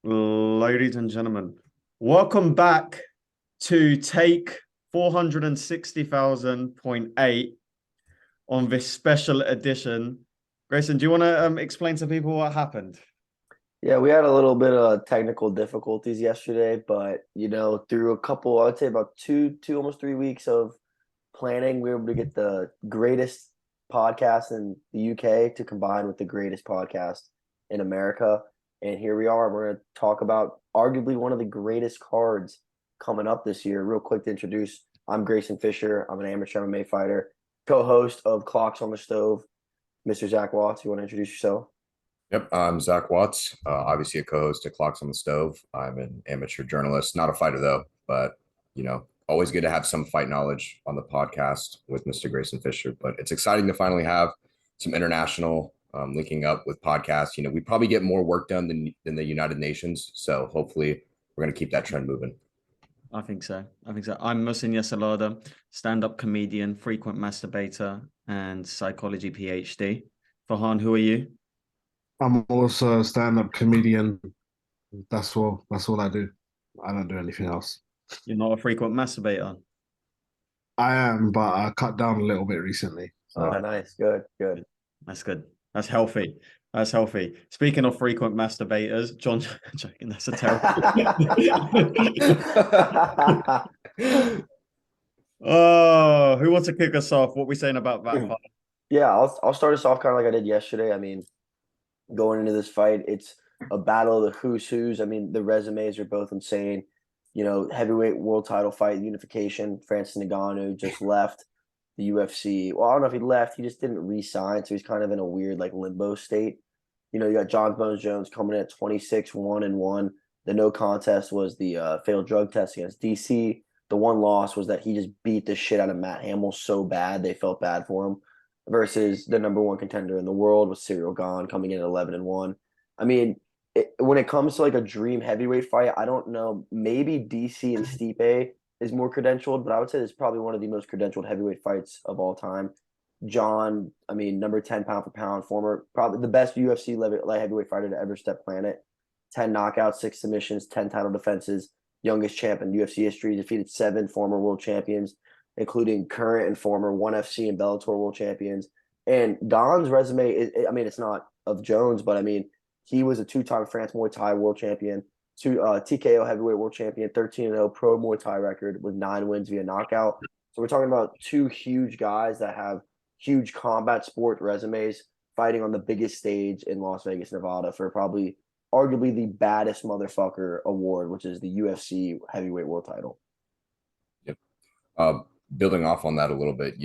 Ladies and gentlemen, welcome back to take 460,000.8 on this special edition. Grayson, do you want to explain to people what happened? Yeah, we had a little bit of technical difficulties yesterday, but through a couple, I would say about almost 3 weeks of planning, we were able to get the greatest podcast in the UK to combine with the greatest podcast in America. And here we are. We're going to talk about arguably one of the greatest cards coming up this year. Real quick to introduce, I'm Grayson Fisher. I'm an amateur MMA fighter, co-host of Clocks on the Stove. Mr. Zach Watts, you want to introduce yourself? Yep, I'm Zach Watts, obviously a co-host at Clocks on the Stove. I'm an amateur journalist, not a fighter though, but always good to have some fight knowledge on the podcast with Mr. Grayson Fisher. But it's exciting to finally have some international linking up with podcasts. We probably get more work done than the United Nations, so hopefully we're going to keep that trend moving. I think so. I'm Musin Yasalada, stand-up comedian, frequent masturbator, and psychology PhD. Farhan, who are you? I'm also a stand-up comedian. That's all I do. I don't do anything else. You're not a frequent masturbator. I am, but I cut down a little bit recently. Oh, nice. Good. That's good. That's healthy. That's healthy. Speaking of frequent masturbators, John, joking, that's a terrible. Oh, who wants to kick us off? What are we saying about that fight? Yeah, I'll start us off kind of like I did yesterday. I mean, going into this fight, it's a battle of the who's who's. I mean, the resumes are both insane. Heavyweight world title fight unification. Francis Ngannou just left the UFC. Well, I don't know if he left. He just didn't re-sign, so he's kind of in a weird like limbo state. You got John Bones Jones coming in at 26-1-1. The no contest was the failed drug test against DC. The one loss was that he just beat the shit out of Matt Hamill so bad they felt bad for him. Versus the number one contender in the world with Ciryl Gane coming in at 11-1. I mean, when it comes to like a dream heavyweight fight, I don't know. Maybe DC and Stipe is more credentialed, but I would say it's probably one of the most credentialed heavyweight fights of all time. John, I mean, number 10 pound for pound, former, probably the best UFC light heavyweight fighter to ever step planet. 10 knockouts, 6 submissions, 10 title defenses, youngest champ in UFC history, defeated 7 former world champions, including current and former ONE FC and Bellator world champions. And Don's resume, it's not of Jones, but I mean, he was a 2-time France Muay Thai world champion, TKO heavyweight world champion, 13-0 pro Muay Thai record with 9 wins via knockout. So we're talking about 2 huge guys that have huge combat sport resumes fighting on the biggest stage in Las Vegas, Nevada for probably arguably the baddest motherfucker award, which is the UFC heavyweight world title. Yep. Building off on that a little bit,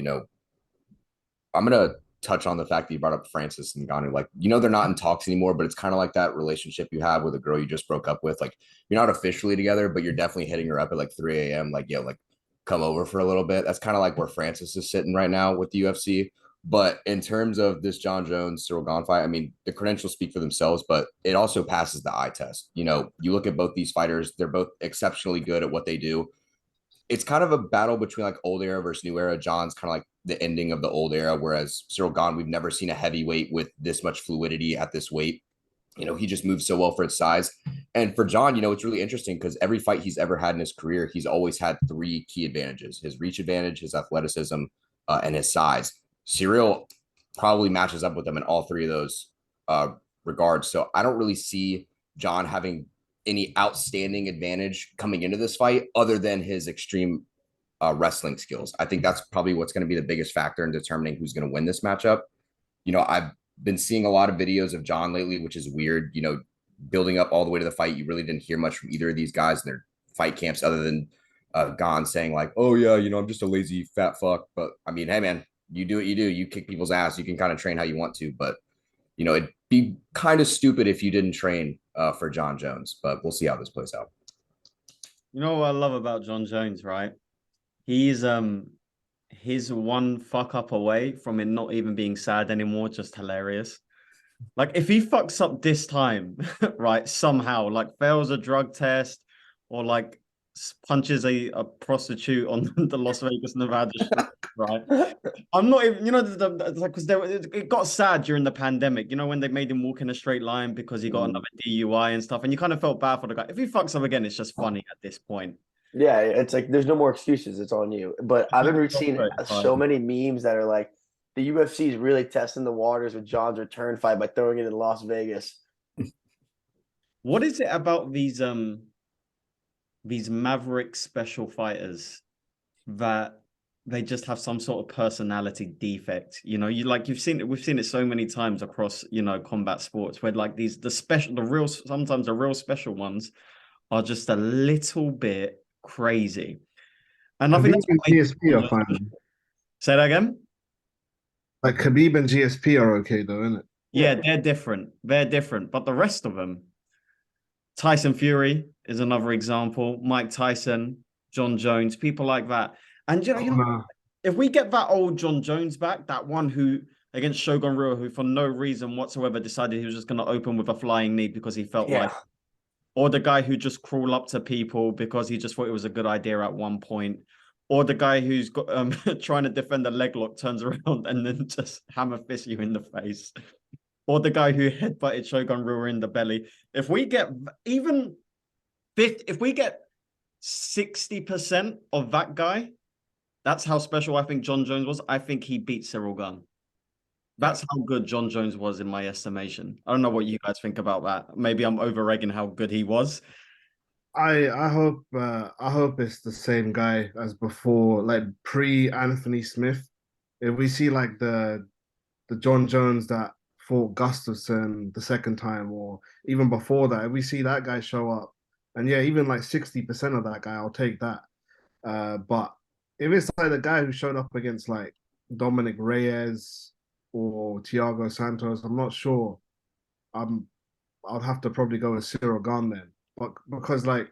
I'm going to touch on the fact that you brought up Francis and Ngannou. Like, they're not in talks anymore, but it's kind of like that relationship you have with a girl you just broke up with. Like, you're not officially together, but you're definitely hitting her up at like 3 a.m. Like, yo, like, come over for a little bit. That's kind of like where Francis is sitting right now with the UFC. But in terms of this John Jones, Ciryl Gane fight, I mean, the credentials speak for themselves, but it also passes the eye test. You look at both these fighters, they're both exceptionally good at what they do. It's kind of a battle between like old era versus new era. John's kind of like the ending of the old era, whereas Ciryl Gane, we've never seen a heavyweight with this much fluidity at this weight. He just moves so well for its size. And for John, it's really interesting because every fight he's ever had in his career, he's always had 3 key advantages: his reach advantage, his athleticism, and his size. Ciryl probably matches up with him in all 3 of those regards. So I don't really see John having any outstanding advantage coming into this fight other than his extreme wrestling skills. I think that's probably what's going to be the biggest factor in determining who's going to win this matchup. I've been seeing a lot of videos of John lately, which is weird. Building up all the way to the fight, you really didn't hear much from either of these guys in their fight camps other than Gane saying like, oh yeah, I'm just a lazy fat fuck. But I mean, hey man, you do what you do. You kick people's ass. You can kind of train how you want to, but it'd be kind of stupid if you didn't train for John Jones, but we'll see how this plays out. You know what I love about John Jones, right? He's his one fuck up away from it not even being sad anymore, just hilarious. Like if he fucks up this time, right, somehow, like fails a drug test or like punches a prostitute on the Las Vegas, Nevada street, right? I'm not even, because it got sad during the pandemic, when they made him walk in a straight line because he got another DUI and stuff. And you kind of felt bad for the guy. If he fucks up again, it's just funny at this point. Yeah, it's like there's no more excuses. It's on you. But I've been seeing so many memes that are like the UFC is really testing the waters with John's return fight by throwing it in Las Vegas. What is it about these Maverick special fighters that they just have some sort of personality defect? We've seen it so many times across, combat sports where like sometimes the real special ones are just a little bit crazy. And I think that's what GSP are fine. Say that again. Like Khabib and GSP are okay though, isn't it? Yeah, they're different. They're different. But the rest of them, Tyson Fury is another example. Mike Tyson, John Jones, people like that. And if we get that old John Jones back, that one who against Shogun Rua, who for no reason whatsoever decided he was just going to open with a flying knee because he felt like, or the guy who just crawl up to people because he just thought it was a good idea at one point, or the guy who's got trying to defend a leg lock, turns around and then just hammer fist you in the face, or the guy who headbutted Shogun Rua in the belly. If we get even 50, if we get 60% of that guy, that's how special I think John Jones was. I think he beat Cyril Gane. That's how good John Jones was in my estimation. I don't know what you guys think about that. Maybe I'm over-egging how good he was. I hope it's the same guy as before, like pre-Anthony Smith. If we see like the John Jones that fought Gustafsson the second time, or even before that, if we see that guy show up, and yeah, even like 60% of that guy, I'll take that. But if it's like the guy who showed up against like Dominic Reyes or Thiago Santos, I'm not sure. I'd have to probably go with Cyril Gane then. But because like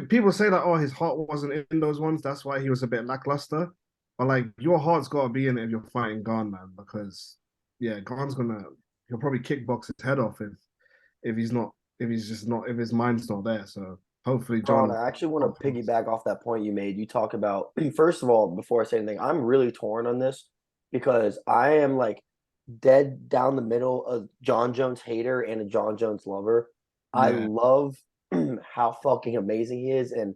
people say that, oh, his heart wasn't in those ones, that's why he was a bit lackluster. But like your heart's got to be in it if you're fighting Gane, man. Because yeah, he'll probably kickbox his head off if his mind's not there. So hopefully, John. I actually want to piggyback off that point you made. You talk about first of all, before I say anything, I'm really torn on this because I am like dead down the middle of John Jones hater and a John Jones lover. Yeah. I love how fucking amazing he is. And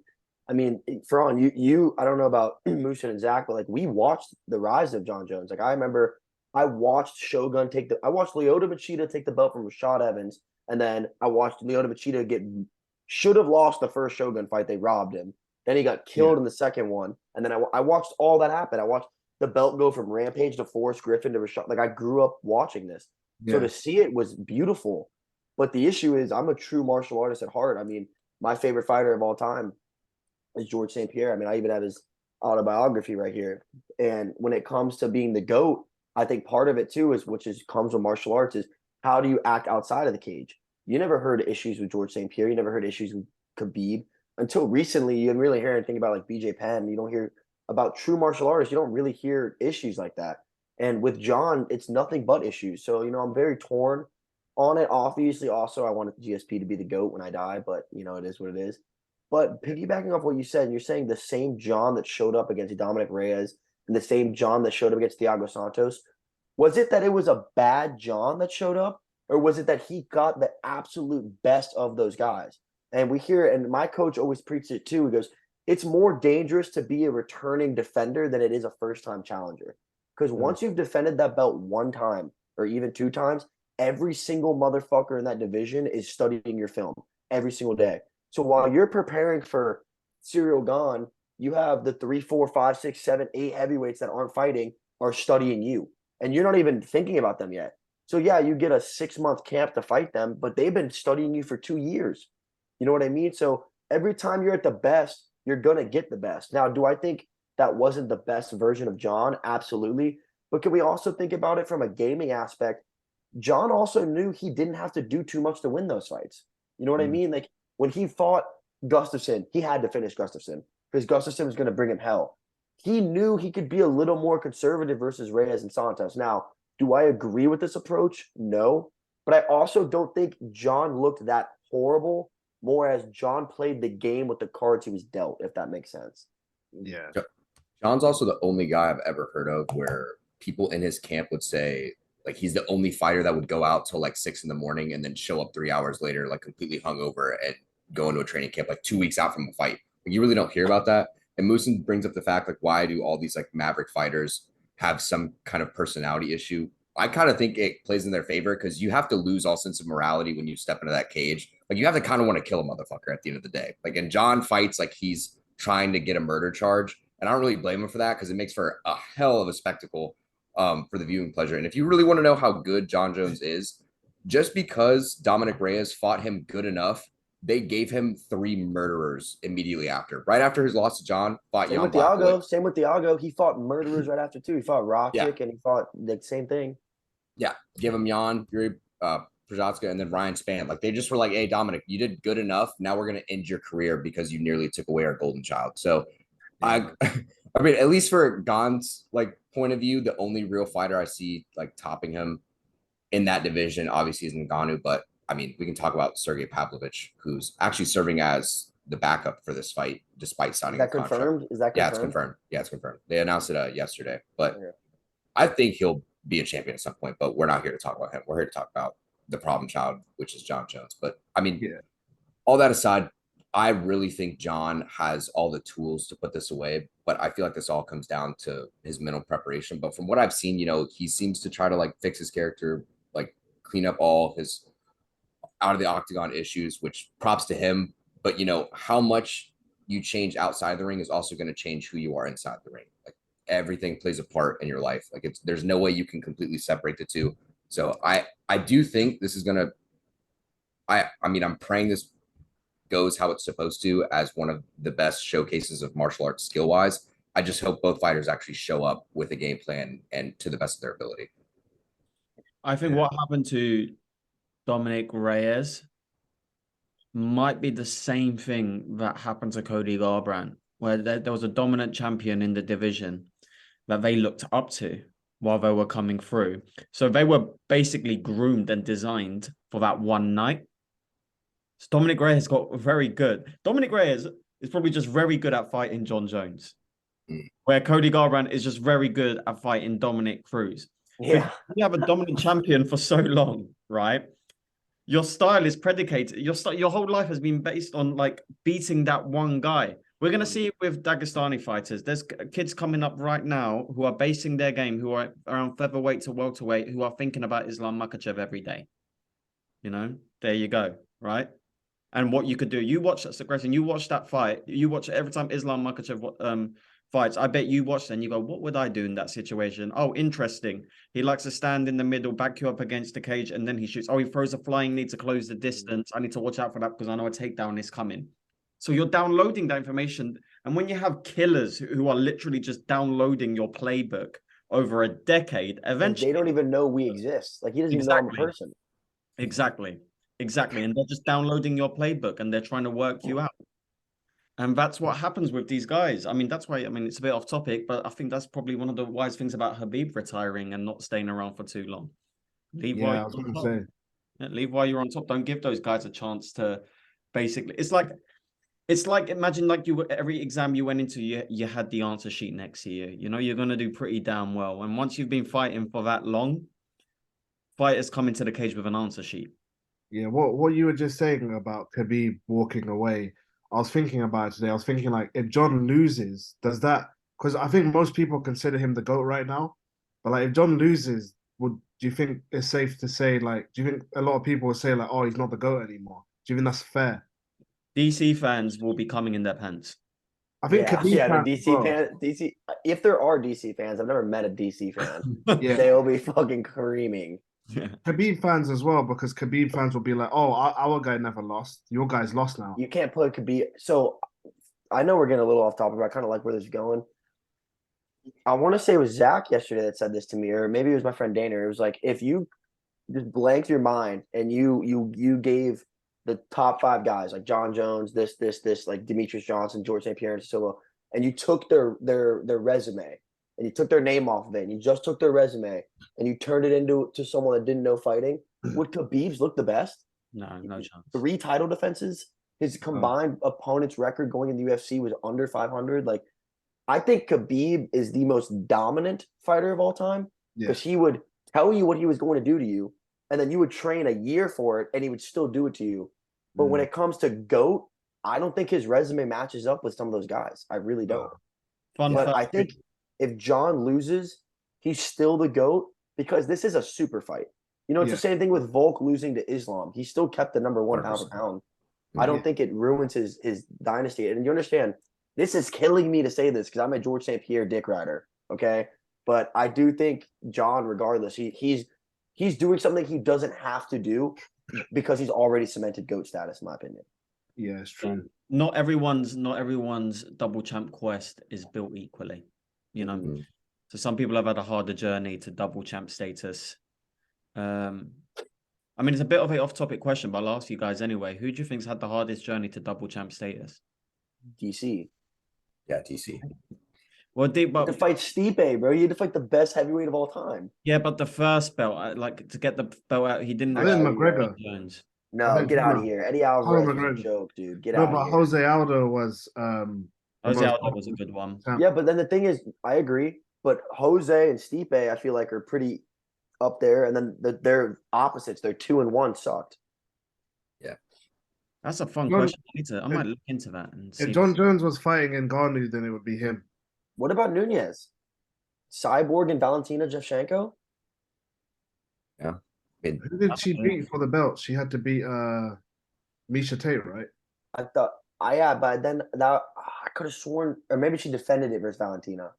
I mean, Ferran, you I don't know about Musa and Zach, but like we watched the rise of John Jones. Like I remember I watched I watched Lyoto Machida take the belt from Rashad Evans, and then I watched Lyoto Machida should have lost the first Shogun fight. They robbed him. Then he got killed in the second one. And then I watched all that happen. I watched the belt go from Rampage to Forrest Griffin to Rashad. Like I grew up watching this. Yeah. So to see it was beautiful. But the issue is I'm a true martial artist at heart. I mean, my favorite fighter of all time is George St. Pierre. I mean, I even have his autobiography right here. And when it comes to being the GOAT, I think part of it too comes with martial arts is how do you act outside of the cage? You never heard issues with George St. Pierre. You never heard issues with Khabib. Until recently, you didn't really hear anything about like BJ Penn. You don't hear about true martial artists. You don't really hear issues like that. And with John, it's nothing but issues. So, I'm very torn on it. Obviously, also, I wanted GSP to be the GOAT when I die, but, it is what it is. But piggybacking off what you said, you're saying the same John that showed up against Dominic Reyes and the same John that showed up against Thiago Santos. Was it that it was a bad John that showed up? Or was it that he got the absolute best of those guys? And we hear, and my coach always preaches it too. He goes, it's more dangerous to be a returning defender than it is a first-time challenger. Because once you've defended that belt one time or even two times, every single motherfucker in that division is studying your film every single day. So while you're preparing for Cyril Gane, you have the 3, 4, 5, 6, 7, 8 heavyweights that aren't fighting are studying you. And you're not even thinking about them yet. So yeah, you get a 6-month camp to fight them, but they've been studying you for 2 years. You know what I mean? So every time you're at the best, you're going to get the best. Now, do I think that wasn't the best version of John? Absolutely. But can we also think about it from a gaming aspect? John also knew he didn't have to do too much to win those fights. You know what I mean? Like when he fought Gustafsson, he had to finish Gustafsson because Gustafsson was going to bring him hell. He knew he could be a little more conservative versus Reyes and Santos. Now, do I agree with this approach? No. But I also don't think John looked that horrible, more as John played the game with the cards he was dealt, if that makes sense. Yeah. John's also the only guy I've ever heard of where people in his camp would say like he's the only fighter that would go out till like 6 a.m. and then show up 3 hours later, like completely hungover and go into a training camp like 2 weeks out from a fight. Like, you really don't hear about that. And Moosin brings up the fact like why do all these like maverick fighters have some kind of personality issue? I kind of think it plays in their favor because you have to lose all sense of morality when you step into that cage. Like you have to kind of want to kill a motherfucker at the end of the day. Like, and John fights like he's trying to get a murder charge. And I don't really blame him for that because it makes for a hell of a spectacle for the viewing pleasure. And if you really want to know how good John Jones is, just because Dominic Reyes fought him good enough, they gave him 3 murderers immediately after. Right after his loss to John, fought Same Jan with Blachowicz. Thiago. Same with Thiago. He fought murderers right after too. He fought Rocktick and he fought the same thing. Yeah, give him Jan, Yuri Prochazka, and then Ryan Spann. Like they just were like, "Hey, Dominic, you did good enough. Now we're gonna end your career because you nearly took away our golden child." So, I mean, at least for Gane's like point of view, the only real fighter I see like topping him in that division, obviously, is Ngannou. But I mean, we can talk about Sergey Pavlovich, who's actually serving as the backup for this fight, despite signing Is that a contract. confirmed? Is that confirmed? Yeah, it's confirmed. Yeah, it's confirmed. They announced it yesterday, but I think he'll be a champion at some point, but we're not here to talk about him. We're here to talk about the problem child, which is John Jones. But I mean, all that aside, I really think John has all the tools to put this away, but I feel like this all comes down to his mental preparation. But from what I've seen, you know, he seems to try to like fix his character, like clean up all his out of the octagon issues, which props to him. But you know, how much you change outside the ring is also going to change who you are inside the ring. Like everything plays a part in your life. Like there's no way you can completely separate the two. So I do think this is gonna I mean I'm praying this goes how it's supposed to as one of the best showcases of martial arts skill wise. I just hope both fighters actually show up with a game plan and to the best of their ability. I think what happened to Dominic Reyes might be the same thing that happened to Cody Garbrant, where there was a dominant champion in the division that they looked up to while they were coming through. So they were basically groomed and designed for that one night. So Dominic Reyes got very good. Dominic Reyes is probably just very good at fighting John Jones, where Cody Garbrant is just very good at fighting Dominic Cruz. Yeah. You have a dominant champion for so long, right? Your style is predicated. Your whole life has been based on like beating that one guy. We're going to see it with Dagestani fighters. There's kids coming up right now who are basing their game, who are around featherweight to welterweight, who are thinking about Islam Makhachev every day. You know, there you go, right? And what you could do, you watch that aggression, you watch that fight, you watch every time Islam Makhachev fights. I bet you watch and you go, what would I do in that situation? Oh, interesting. He likes to stand in the middle, back you up against the cage, and then he shoots. Oh, he throws a flying knee to close the distance. I need to watch out for that because I know a takedown is coming. So you're downloading that information. And when you have killers who are literally just downloading your playbook over a decade, eventually... They don't even know we exist. Like, he doesn't even know I'm a person. Exactly. And they're just downloading your playbook and they're trying to work you out. And that's what happens with these guys. I mean, that's why, it's a bit off topic, but I think that's probably one of the wise things about Khabib retiring and not staying around for too long. Leave while you're on top. Yeah, leave while you're on top. Don't give those guys a chance to basically... It's like imagine like every exam you went into, you had the answer sheet next to you. You know, you're going to do pretty damn well. And once you've been fighting for that long, fighters come into the cage with an answer sheet. Yeah, what you were just saying about Khabib walking away, I was thinking about it today. I was thinking like, if John loses, does that... Because I think most people consider him the GOAT right now. But like, if John loses, do you think it's safe to say, like, do you think a lot of people would say like, oh, he's not the GOAT anymore? Do you think that's fair? DC fans will be coming in their pants. I think the DC fans, DC. If there are DC fans, I've never met a DC fan. They'll be fucking creaming. Yeah. Khabib fans as well, because Khabib fans will be like, "Oh, our guy never lost. Your guy's lost now." You can't put Khabib. So I know we're getting a little off topic, but I kind of like where this is going. I want to say it was Zach yesterday that said this to me, or maybe it was my friend Dana. It was like, if you just blank your mind and you gave the top 5 guys like John Jones, this, like Demetrius Johnson, George St. Pierre, and Silva, and you took their resume and you took their name off of it, and you just took their resume and you turned it into someone that didn't know fighting, would Khabib's look the best? No chance. 3 title defenses. His combined opponent's record going in the UFC was under 500. Like, I think Khabib is the most dominant fighter of all time Yeah. because he would tell you what he was going to do to you, and then you would train a year for it, and he would still do it to you. But when it comes to GOAT, I don't think his resume matches up with some of those guys. I really don't. Fun But fact. I think if John loses, he's still the GOAT because this is a super fight. It's the same thing with Volk losing to Islam. He still kept the number one pound for 100%. pound. I don't think it ruins his dynasty. And you understand, this is killing me to say this because I'm a George St. Pierre dick rider. Okay. But I do think John, regardless, he's doing something he doesn't have to do because he's already cemented GOAT status, in my opinion. Yeah, it's true. Not everyone's double champ quest is built equally, So some people have had a harder journey to double champ status. I mean, it's a bit of an off-topic question, but I'll ask you guys anyway. Who do you think's had the hardest journey to double champ status? DC. Yeah, TC. Well, You had to fight Stipe, bro. You had to fight the best heavyweight of all time. yeah, but the first belt, like to get the belt out, he didn't. I think actually McGregor. Jones. No, get out of here. Eddie Alvarez was a joke, dude. Get out of but here. Jose Aldo was Jose Aldo was a good one. Yeah, but then the thing is, I agree. But Jose and Stipe, I feel like, are pretty up there, and then they're opposites. They're 2-1 sucked. Yeah, that's a fun question. I might look into that and see. If John Jones was fighting in Gane, then it would be him. What about Nunez? Cyborg and Valentina Shevchenko? yeah. Who did she beat for the belt? She had to beat Misha Tate, right? I thought, but then that I could have sworn, or maybe she defended it versus Valentina.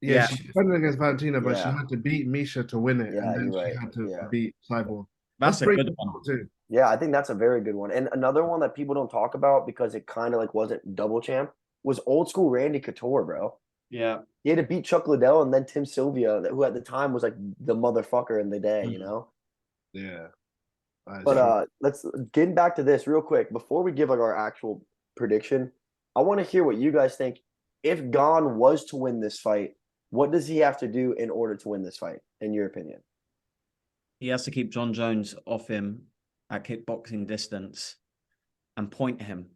Yeah, she defended against Valentina, but she Yeah. had to beat Misha to win it, Yeah, and then you're she right. had to Yeah. beat Cyborg. That's a pretty good one. too. Yeah, I think that's a very good one. And another one that people don't talk about because it kind of like wasn't double champ was old school Randy Couture, bro. Yeah. He had to beat Chuck Liddell and then Tim Sylvia, who at the time was like the motherfucker in the day, Yeah. But let's get back to this real quick before we give like our actual prediction. I want to hear what you guys think. If Gane was to win this fight, what does he have to do in order to win this fight, in your opinion? He has to keep John Jones off him at kickboxing distance and point him,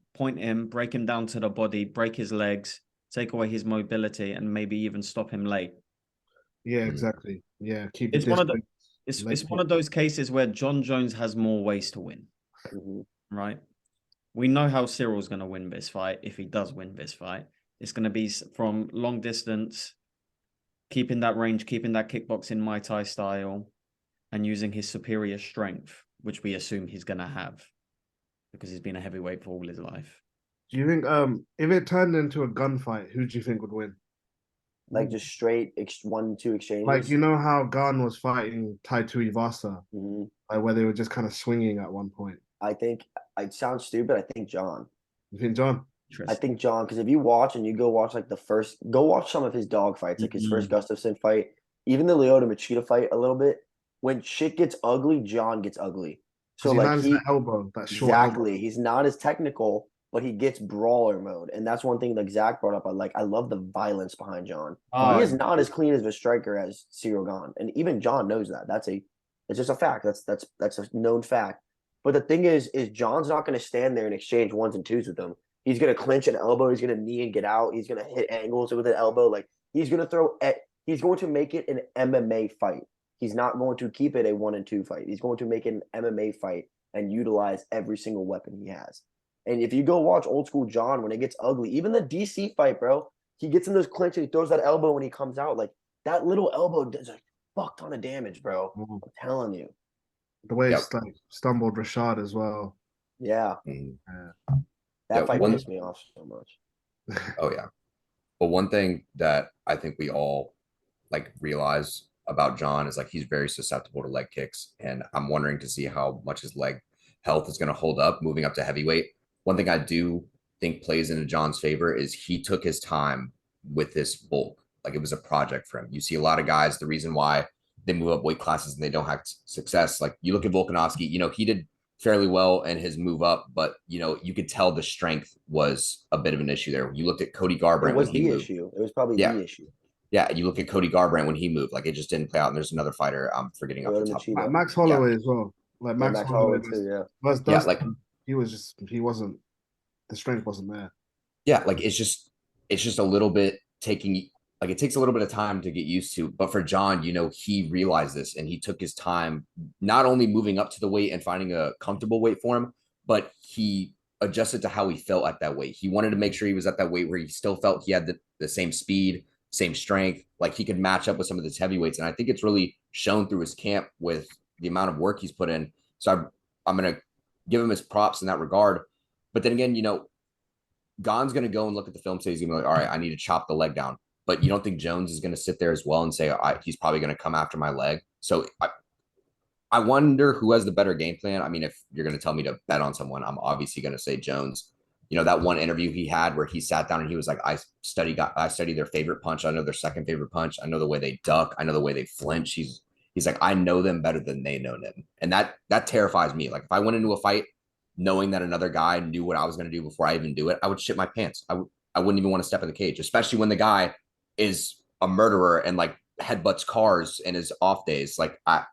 break him down to the body, break his legs, take away his mobility, and maybe even stop him late. Yeah, exactly. Yeah, keep It's it one of the, it's one of those cases where John Jones has more ways to win, right? We know how Cyril's going to win this fight if he does win this fight. It's going to be from long distance, keeping that range, keeping that kickboxing Muay Thai style, and using his superior strength, which we assume he's going to have because he's been a heavyweight for all his life. Do you think if it turned into a gunfight, who do you think would win? Like just straight 1-2 exchanges? Like, you know how Gane was fighting Tai Tuivasa, like where they were just kind of swinging at one point. I think, it sounds stupid, I think John. You think John? I think John, because if you watch and you go watch like go watch some of his dog fights, like his first Gustafsson fight, even the Lyoto Machida fight a little bit. When shit gets ugly, John gets ugly. So like that elbow, that short exactly, elbow. he's not as technical, but he gets brawler mode, and that's one thing like Zach brought up. I love the violence behind John. He is not as clean as a striker as Cyril Gane, and even John knows that. It's just a fact. That's a known fact. But the thing is John's not going to stand there and exchange 1s and 2s with them. He's going to clinch an elbow. He's going to knee and get out. He's going to hit angles with an elbow. Like he's going to make it an MMA fight. He's not going to keep it a 1-2 fight. He's going to make it an MMA fight and utilize every single weapon he has. And if you go watch old school John, when it gets ugly, even the DC fight, bro, he gets in those clinches, he throws that elbow when he comes out. Like that little elbow does a fuck ton of damage, bro. I'm telling you. The way it's like stumbled Rashad as well. Yeah. That fight pissed me off so much. Oh yeah. But one thing that I think we all like realize about John is like he's very susceptible to leg kicks, and I'm wondering to see how much his leg health is going to hold up moving up to heavyweight. One thing I do think plays into John's favor is he took his time with this bulk. Like it was a project for him. You see a lot of guys, the reason why they move up weight classes and they don't have success. Like you look at Volkanovski, he did fairly well in his move up, but you could tell the strength was a bit of an issue there. You looked at Cody Garbrant. It was the issue. It was probably the issue. Yeah, you look at Cody Garbrandt when he moved, like it just didn't play out. And there's another fighter I'm forgetting off the top. Max Holloway as well. Like Max Holloway too, the strength wasn't there. Yeah, like it's just a little bit taking like it takes a little bit of time to get used to. But for John, he realized this and he took his time, not only moving up to the weight and finding a comfortable weight for him, but he adjusted to how he felt at that weight. He wanted to make sure he was at that weight where he still felt he had the same speed, same strength, like he could match up with some of these heavyweights. And I think it's really shown through his camp with the amount of work he's put in. So I'm going to give him his props in that regard. But then again, Gane's going to go and look at the film, say he's going to be like, all right, I need to chop the leg down. But you don't think Jones is going to sit there as well and say, he's probably going to come after my leg? So I wonder who has the better game plan. I mean, if you're going to tell me to bet on someone, I'm obviously going to say Jones. That one interview he had where he sat down and he was like, I study their favorite punch. I know their second favorite punch. I know the way they duck. I know the way they flinch. He's like, I know them better than they know them. And that terrifies me. Like if I went into a fight knowing that another guy knew what I was going to do before I even do it, I would shit my pants. I wouldn't even want to step in the cage, especially when the guy is a murderer and like headbutts cars in his off days. Like I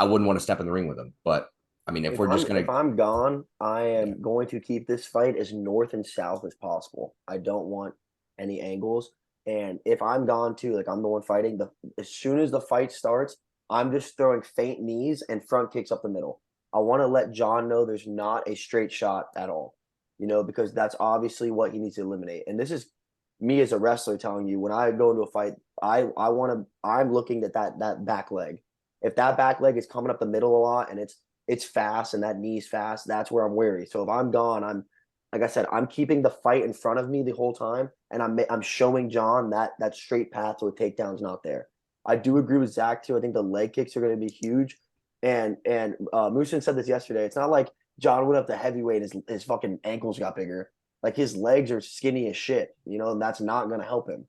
wouldn't want to step in the ring with him. But I mean, if I'm Gane, I am going to keep this fight as north and south as possible. I don't want any angles. And if I'm Gane too, like I'm the one fighting, as soon as the fight starts, I'm just throwing feint knees and front kicks up the middle. I want to let John know there's not a straight shot at all, because that's obviously what he needs to eliminate. And this is me as a wrestler telling you, when I go into a fight, I'm looking at that back leg. If that back leg is coming up the middle a lot and it's fast and that knee's fast, that's where I'm wary. So if I'm Gane, like I said, I'm keeping the fight in front of me the whole time, and I'm showing John that straight path to a takedown's not there. I do agree with Zach too. I think the leg kicks are going to be huge. And Musin said this yesterday. It's not like John went up to heavyweight, his fucking ankles got bigger. Like his legs are skinny as shit, and that's not going to help him.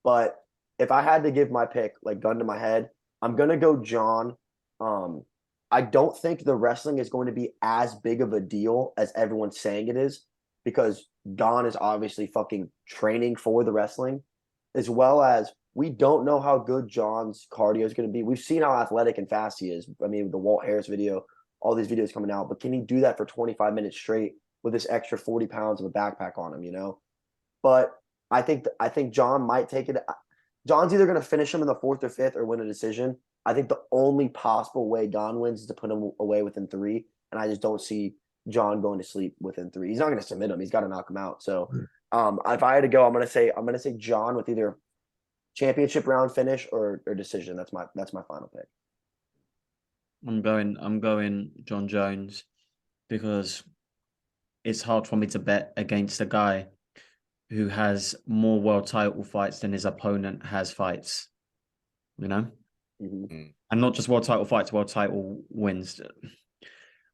But if I had to give my pick, like gun to my head, I'm going to go John. I don't think the wrestling is going to be as big of a deal as everyone's saying it is, because Gane is obviously fucking training for the wrestling, as well as we don't know how good John's cardio is going to be. We've seen how athletic and fast he is. I mean, the Walt Harris video, all these videos coming out, but can he do that for 25 minutes straight with this extra 40 pounds of a backpack on him, But I think John might take it. John's either going to finish him in the fourth or fifth or win a decision. I think the only possible way Gane wins is to put him away within 3. And I just don't see John going to sleep within 3. He's not going to submit him. He's got to knock him out. So if I had to go, I'm going to say John with either championship round finish or decision. That's my final pick. I'm going John Jones, because it's hard for me to bet against a guy who has more world title fights than his opponent has fights, Mm-hmm. And not just world title fights, world title wins.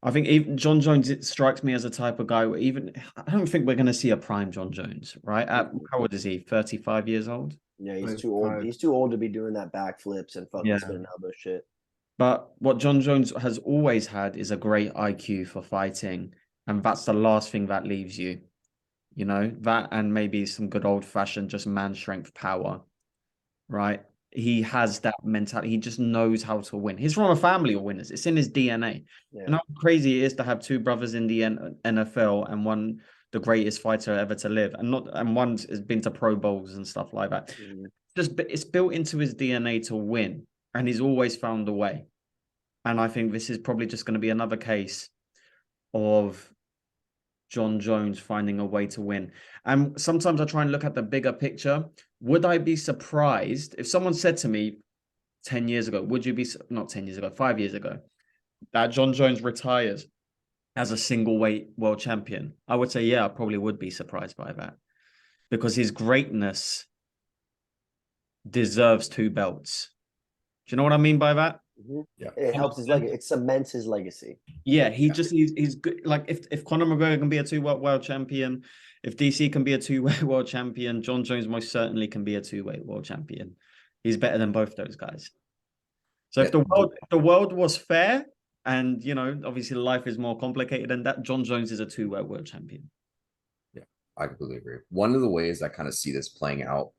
I think even John Jones, it strikes me as a type of guy where I don't think we're going to see a prime John Jones, right? How old is he? 35 years old? Yeah, he's too old. He's too old to be doing that backflips and fucking spinning elbow shit. But what John Jones has always had is a great IQ for fighting. And that's the last thing that leaves you. That and maybe some good old fashioned just man strength power, right? He has that mentality. He just knows how to win. He's from a family of winners. It's in his DNA. Yeah. And how crazy it is to have 2 brothers in the NFL and one the greatest fighter ever to live, and one has been to Pro Bowls and stuff like that. Mm-hmm. It's built into his DNA to win, and he's always found a way. And I think this is probably just going to be another case of John Jones finding a way to win. And sometimes I try and look at the bigger picture. Would I be surprised if someone said to me 10 years ago, not 10 years ago, 5 years ago, that John Jones retires as a single weight world champion? I would say, yeah, I probably would be surprised by that, because his greatness deserves 2 belts. Do you know what I mean by that? Mm-hmm. Yeah, it helps his legacy. It cements his legacy. Yeah, he's good. Like if Conor McGregor can be a 2-weight world champion, if DC can be a 2-weight world champion, John Jones most certainly can be a 2-weight world champion. He's better than both those guys. So if the world was fair, and obviously life is more complicated than that, John Jones is a 2-weight world champion. Yeah, I completely agree. One of the ways I kind of see this playing out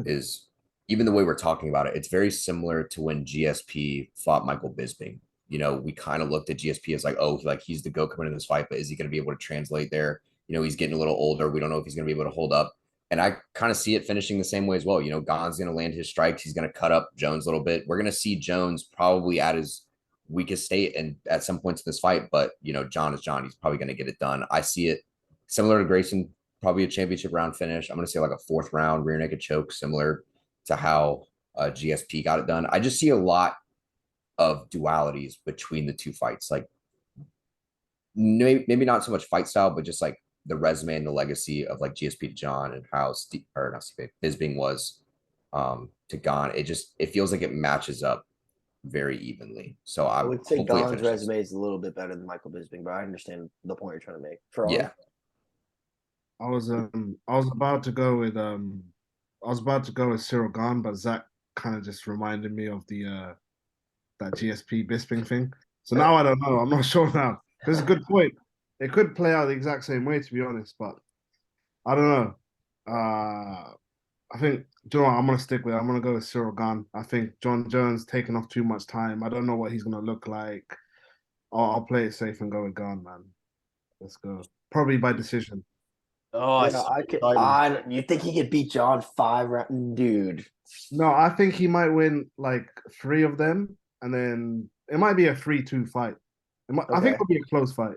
is, even the way we're talking about it, it's very similar to when GSP fought Michael Bisping. We kind of looked at GSP as like, oh, he's the GOAT coming into this fight, but is he going to be able to translate there? He's getting a little older. We don't know if he's going to be able to hold up. And I kind of see it finishing the same way as well. You know, Gane's going to land his strikes. He's going to cut up Jones a little bit. We're going to see Jones probably at his weakest state and at some points in this fight. But, you know, John is John. He's probably going to get it done. I see it similar to Grayson, probably a championship round finish. I'm going to say like a fourth round rear naked choke, similar to how GSP got it done. I just see a lot of dualities between the two fights. Like maybe not so much fight style, but just like the resume and the legacy of like GSP to John and how Bisping was to Gane. It feels like it matches up very evenly. So I would say hopefully Gane's resume is a little bit better than Michael Bisping, but I understand the point you're trying to make. For yeah. I was about to go with Cyril Gane, but Zach kind of just reminded me of the that GSP Bisping thing. So now I don't know. I'm not sure now. This is a good point. It could play out the exact same way, to be honest, but I don't know. I think, do you know what? I'm going to stick with it. I'm going to go with Cyril Gane. I think John Jones taking off too much time. I don't know what he's going to look like. I'll play it safe and go with Gane, man. Let's go. Probably by decision. Oh, yeah, you think he could beat John 5 rounds? Dude. No, I think he might win like 3 of them, and then it might be a 3-2 fight. I think it'll be a close fight.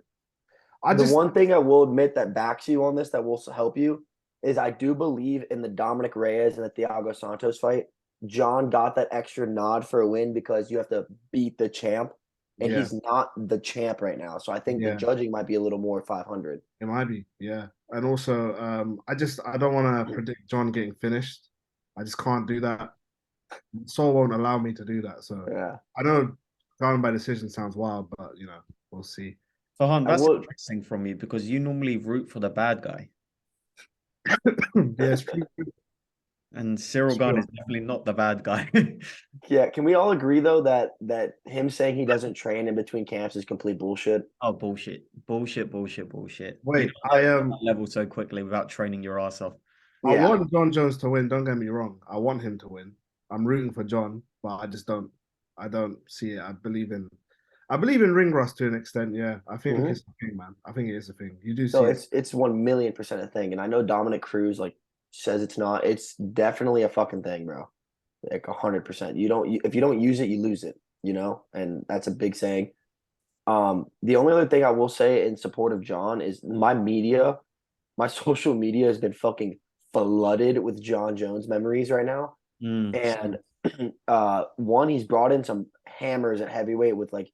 One thing I will admit that backs you on this, that will help you, is I do believe in the Dominic Reyes and the Thiago Santos fight. John got that extra nod for a win because you have to beat the champ, and he's not the champ right now. So I think the judging might be a little more 500. It might be, yeah. And also, I don't want to predict John getting finished. I just can't do that. Soul won't allow me to do that. So yeah, I know going by decision sounds wild, but we'll see. Fahan, that's interesting from you because you normally root for the bad guy. Yes. And Cyril Gane is definitely not the bad guy. Yeah, can we all agree though that him saying he doesn't train in between camps is complete bullshit? Oh, bullshit. Wait, I am level so quickly without training your ass off. I want John Jones to win, don't get me wrong. I want him to win. I'm rooting for John, but I don't see it. I believe in ring rust to an extent, yeah. I think it's a thing, man. I think it is a thing. You do see it's 1,000,000% a thing. And I know Dominic Cruz says it's not. It's definitely a fucking thing, bro. Like 100%. If you don't use it, you lose it, and that's a big saying. The only other thing I will say in support of John is my social media has been fucking flooded with John Jones memories right now. And one, he's brought in some hammers at heavyweight with like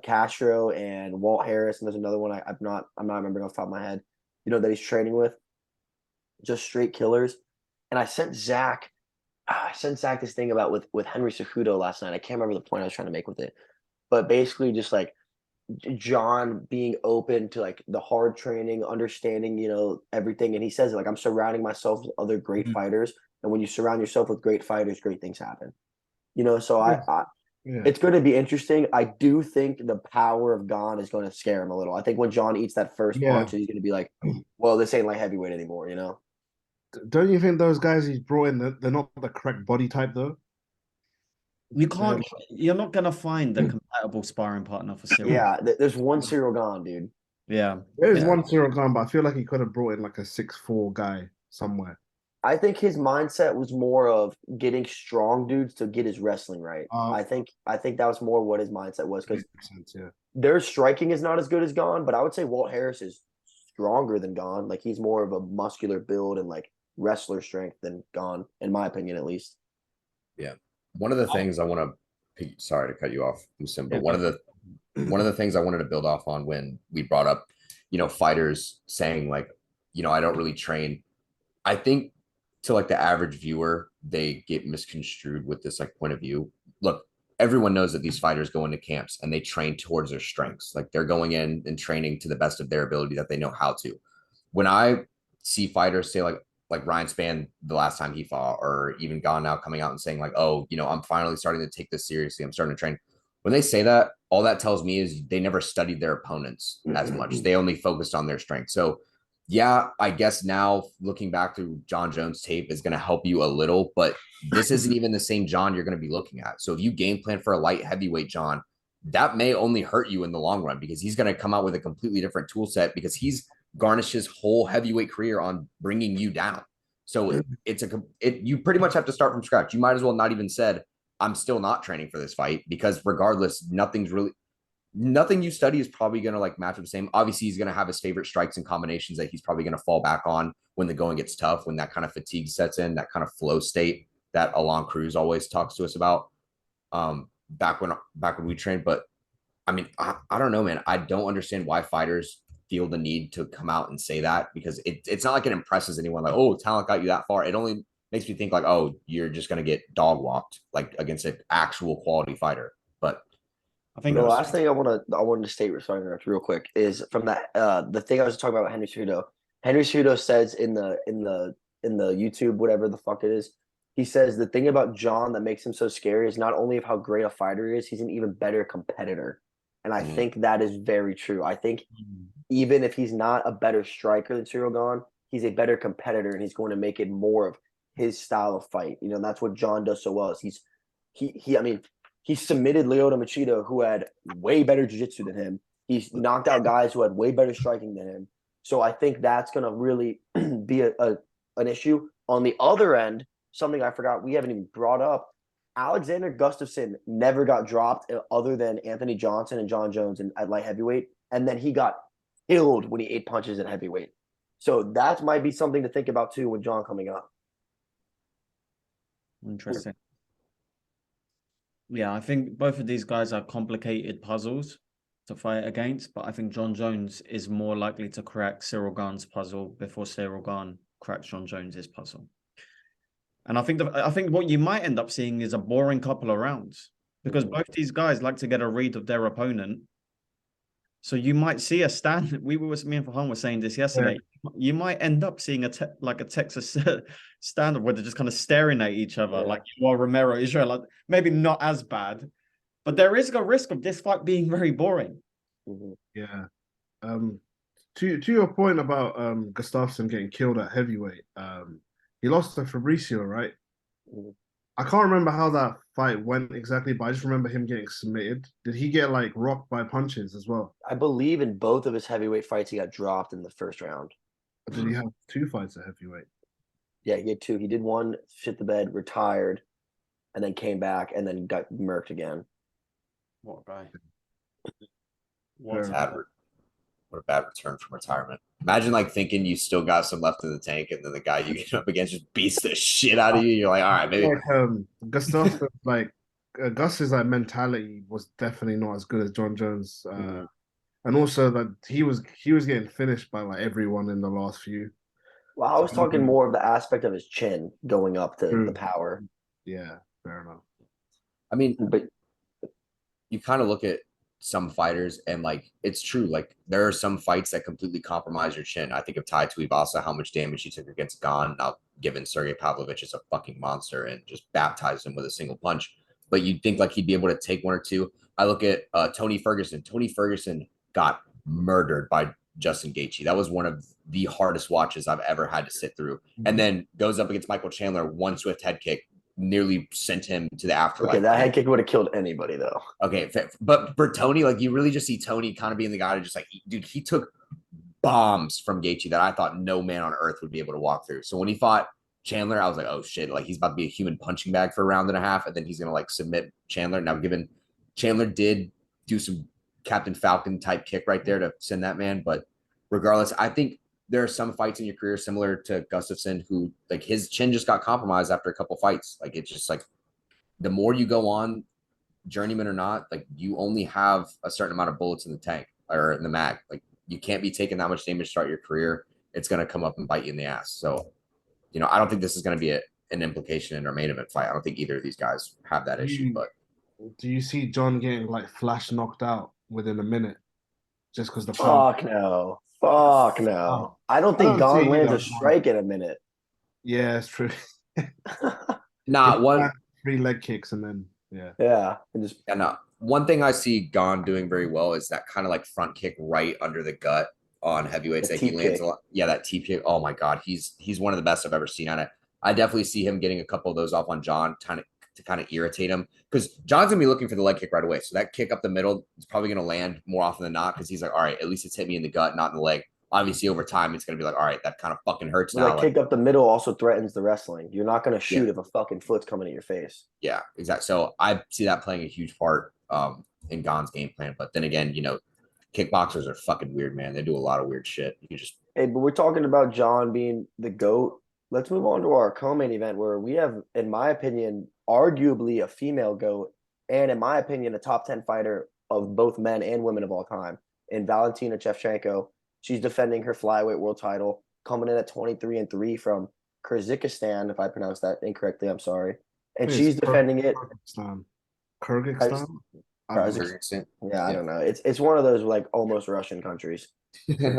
Castro and Walt Harris, and there's another one I'm not remembering off the top of my head, that he's training with. Just straight killers. And I sent Zach this thing about with Henry Cejudo last night. I can't remember the point I was trying to make with it, but basically just like John being open to like the hard training, understanding, everything. And he says like, I'm surrounding myself with other great fighters. And when you surround yourself with great fighters, great things happen. So it's going to be interesting. I do think the power of Gane is going to scare him a little. I think when John eats that first punch, he's going to be like, well, this ain't like heavyweight anymore, Don't you think those guys he's brought in, they're not the correct body type though? You're not going to find the compatible sparring partner for Cyril. Yeah, there's one Cyril Gane, dude. Yeah. There's one Cyril Gane, but I feel like he could have brought in like a 6'4" guy somewhere. I think his mindset was more of getting strong dudes to get his wrestling right. I think that was more what his mindset was, because their striking is not as good as Gane, but I would say Walt Harris is stronger than Gane. Like he's more of a muscular build and like wrestler strength than Gane, in my opinion, at least. Yeah. One of the things I want to, sorry to cut you off, Musim, but one of the things I wanted to build off on when we brought up, fighters saying like, I don't really train. I think to like the average viewer, they get misconstrued with this like point of view. Look, everyone knows that these fighters go into camps and they train towards their strengths. Like they're going in and training to the best of their ability that they know how to. When I see fighters say like Ryan Spann the last time he fought, or even Gane now coming out and saying like, oh, I'm finally starting to take this seriously. I'm starting to train. When they say that, all that tells me is they never studied their opponents as much. They only focused on their strength. So yeah, I guess now looking back through John Jones tape is going to help you a little, but this isn't even the same John you're going to be looking at. So if you game plan for a light heavyweight John, that may only hurt you in the long run, because he's going to come out with a completely different tool set, because he's garnish his whole heavyweight career on bringing you down. So you pretty much have to start from scratch. You might as well not even said, I'm still not training for this fight, because regardless, nothing you study is probably going to like match up the same. Obviously, he's going to have his favorite strikes and combinations that he's probably going to fall back on when the going gets tough, when that kind of fatigue sets in, that kind of flow state that Alon Cruz always talks to us about back when we trained. But I mean, I don't know, man. I don't understand why fighters feel the need to come out and say that, because it's not like it impresses anyone. Like, oh, talent got you that far. It only makes me think like, oh, you're just going to get dog walked like against an actual quality fighter. But I think the last thing I wanted to state, real quick, is from that the thing I was talking about Henry Cejudo. Henry Cejudo says in the YouTube, whatever the fuck it is, he says the thing about John that makes him so scary is not only of how great a fighter he is, he's an even better competitor. And I think that is very true. I think even if he's not a better striker than Ciryl Gane, he's a better competitor, and he's going to make it more of his style of fight. You know, and that's what John does so well. Is he submitted Lyoto Machida, who had way better jiu-jitsu than him. He's knocked out guys who had way better striking than him. So I think that's going to really be an issue. On the other end, something I forgot we haven't even brought up, Alexander Gustafsson never got dropped other than Anthony Johnson and John Jones at light heavyweight. And then he got killed when he ate punches at heavyweight. So that might be something to think about too with John coming up. Interesting. Yeah, I think both of these guys are complicated puzzles to fight against, but I think John Jones is more likely to crack Ciryl Gane's puzzle before Ciryl Gane cracks John Jones's puzzle. And I think what you might end up seeing is a boring couple of rounds, because both these guys like to get a read of their opponent. So you might see a stand. Me and Fahan were saying this yesterday. Yeah. You might end up seeing a Texas stand where they're just kind of staring at each other, like you are Romero, Israel. Like, maybe not as bad, but there is a risk of this fight being very boring. Yeah. To your point about Gustafsson getting killed at heavyweight, he lost to Fabricio, right? I can't remember how that fight went exactly, but I just remember him getting submitted. Did he get like rocked by punches as well? I believe in both of his heavyweight fights, he got dropped in the first round. Or did he have 2 fights at heavyweight? Yeah, he had 2. He did one, shit the bed, retired, and then came back and then got murked again. What a guy. What a bad return from retirement. Imagine like thinking you still got some left in the tank, and then the guy you get up against just beats the shit out of you. You're like, all right, maybe. Gustafsson, Gus's like mentality was definitely not as good as John Jones, and also that he was getting finished by like everyone in the last few. Well, I was talking more of the aspect of his chin going up to the power. Yeah, fair enough. I mean, but you kind of look at some fighters, and like it's true, like there are some fights that completely compromise your chin. I think of Tai Tuivasa, how much damage he took against Gane, now given Sergey Pavlovich is a fucking monster and just baptized him with a single punch. But you'd think like he'd be able to take 1 or 2. I look at Tony Ferguson. Tony Ferguson got murdered by Justin Gaethje. That was one of the hardest watches I've ever had to sit through. And then goes up against Michael Chandler, one swift head kick nearly sent him to the afterlife. Okay, that head kick would have killed anybody, though. Okay, but for Tony, like you really just see Tony kind of being the guy to just like, dude, he took bombs from Gaethje that I thought no man on earth would be able to walk through. So when he fought Chandler, I was like, oh shit, like he's about to be a human punching bag for a round and a half, and then he's gonna like submit Chandler. Now, given Chandler did do some Captain Falcon type kick right there to send that man, but regardless, I think there are some fights in your career similar to Gustafsson who like his chin just got compromised after a couple fights. Like it's just like the more you go on, journeyman or not, like you only have a certain amount of bullets in the tank or in the mag. Like you can't be taking that much damage to start your career. It's going to come up and bite you in the ass. So, you know, I don't think this is going to be an implication in our main event fight. I don't think either of these guys have that issue. But do you see John getting like flash knocked out within a minute just because the Fuck no. I don't think Gane lands a strike in a minute. Yeah, it's true. Not one 3 leg kicks and then one thing I see Gane doing very well is that kind of like front kick right under the gut on heavyweights that he lands a lot. Yeah, that T kick. Oh my god, he's one of the best I've ever seen on it. I definitely see him getting a couple of those off on John, to kind of irritate him, because John's gonna be looking for the leg kick right away. So that kick up the middle is probably gonna land more often than not, because he's like, all right, at least it's hit me in the gut, not in the leg. obviously over time it's gonna be like, all right, that kind of fucking hurts now. Like kick up the middle also threatens the wrestling. You're not going to shoot Yeah. if a fucking foot's coming at your face. Yeah, exactly. So I see that playing a huge part in Gane's game plan. But then again, kickboxers are fucking weird, man. They do a lot of weird shit. You just Hey, but we're talking about John being the GOAT. Let's move on to our co-main event where we have, in my opinion, arguably a female GOAT and, in my opinion, a top 10 fighter of both men and women of all time in Valentina Shevchenko. She's defending her flyweight world title, coming in at 23-3 from Kyrgyzstan, if I pronounced that incorrectly, I'm sorry. And she's defending it. Kyrgyzstan? Kyrgyzstan. Yeah, I don't know. It's one of those like almost Russian countries.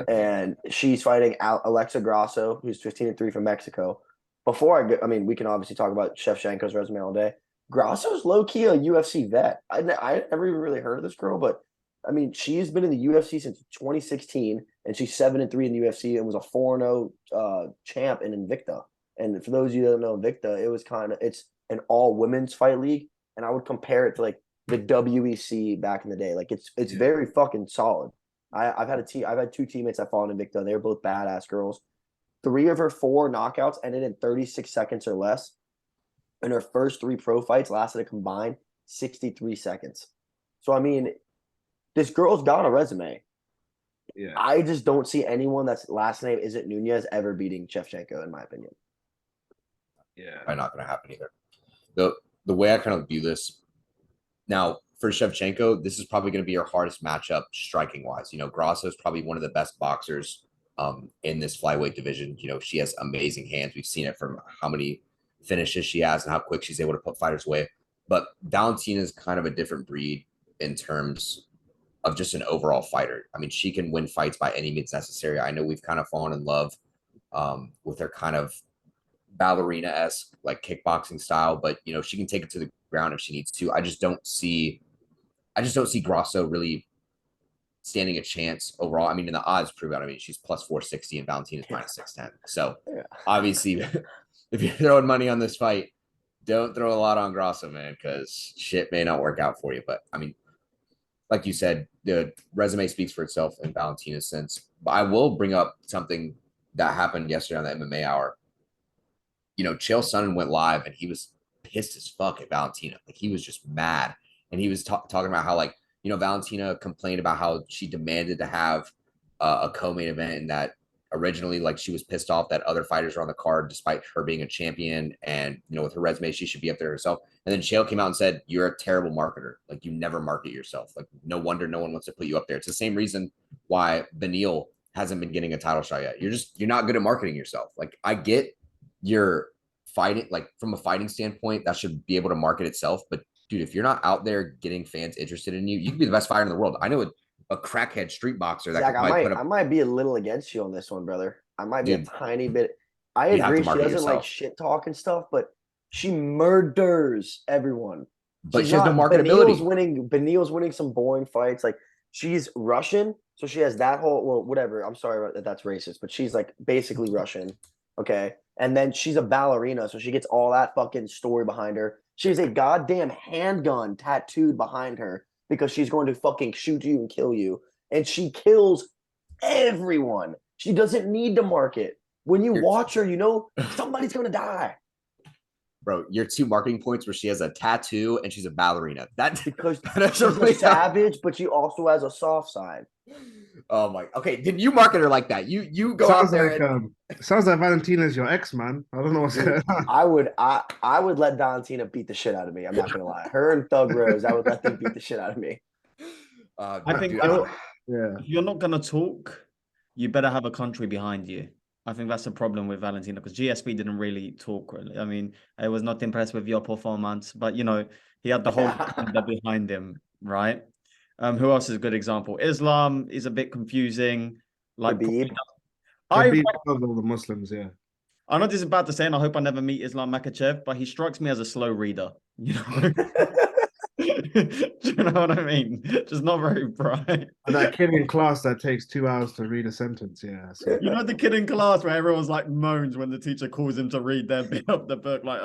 And she's fighting Alexa Grasso, who's 15-3 from Mexico. Before we can obviously talk about Shevchenko's resume all day. Grasso's low-key a UFC vet. I never even really heard of this girl, but I mean, she's been in the UFC since 2016, and she's 7-3 in the UFC and was a 4-0 champ in Invicta. And for those of you that don't know Invicta, it's an all-women's fight league, and I would compare it to like the WEC back in the day. Like it's very fucking solid. I've had two teammates that fought in Invicta. They're both badass girls. 3 of her 4 knockouts ended in 36 seconds or less. And her first 3 pro fights lasted a combined 63 seconds. So, I mean, this girl's got a resume. Yeah. I just don't see anyone that's last name isn't Nunez ever beating Shevchenko, in my opinion. Yeah. Probably not going to happen either. The way I kind of view this, now, for Shevchenko, this is probably going to be her hardest matchup striking-wise. Grasso is probably one of the best boxers in this flyweight division. She has amazing hands. We've seen it from how many finishes she has and how quick she's able to put fighters away. But Valentina is kind of a different breed in terms of just an overall fighter. I mean, she can win fights by any means necessary. I know we've kind of fallen in love with her kind of ballerina-esque, like kickboxing style, but she can take it to the ground if she needs to. I just don't see Grasso really standing a chance overall. I mean, in the odds prove out. I mean, she's plus 460 and Valentina's minus 610. So obviously, if you're throwing money on this fight, don't throw a lot on Grasso, man, because shit may not work out for you. But I mean, like you said, the resume speaks for itself in Valentina's sense. But I will bring up something that happened yesterday on the MMA Hour. Chael Sonnen went live and he was pissed as fuck at Valentina. Like, he was just mad. And he was talking about how, like, Valentina complained about how she demanded to have a co-main event, and that originally, like, she was pissed off that other fighters were on the card despite her being a champion, and with her resume she should be up there herself. And then Chael came out and said, you're a terrible marketer. Like, you never market yourself. Like, no wonder no one wants to put you up there. It's the same reason why Neal hasn't been getting a title shot yet. You're not good at marketing yourself. Like, I get your fighting, like, from a fighting standpoint, that should be able to market itself, but dude, if you're not out there getting fans interested in you, you can be the best fighter in the world. I know a crackhead street boxer that Zach, could probably put up. I might be a little against you on this one, brother. I might be a tiny bit. I you have to agree. She market doesn't like yourself. shit talk and stuff, but she murders everyone. But she has no marketability. Beneil's winning some boring fights. Like, she's Russian, so she has that whole, well, whatever. I'm sorry that that's racist, but she's like basically Russian. Okay. And then she's a ballerina, so she gets all that fucking story behind her. She has a goddamn handgun tattooed behind her because she's going to fucking shoot you and kill you. And she kills everyone. She doesn't need to market. When you watch her, somebody's going to die. Bro, your 2 marketing points where she has a tattoo and she's a ballerina. Because she's a savage, but she also has a soft side. Oh my. Okay, did you market her like that? You go Sounds out there. Like, sounds like Valentina's your ex, man. I don't know what's going on. I would let Valentina beat the shit out of me. I'm not gonna lie. Her and Thug Rose, I would let them beat the shit out of me. I think if you're not gonna talk, you better have a country behind you. I think that's the problem with Valentina, because GSP didn't really talk. Really, I mean, I was not impressed with your performance, but he had the whole behind him, right? Who else is a good example? Islam is a bit confusing. Like, I love all the Muslims, yeah. I'm not just about to say, and I hope I never meet Islam Makhachev, but he strikes me as a slow reader. Do you know what I mean? Just not very bright. And that kid in class that takes 2 hours to read a sentence, yeah. So. The kid in class where everyone's like moans when the teacher calls him to read their bit of the book, like,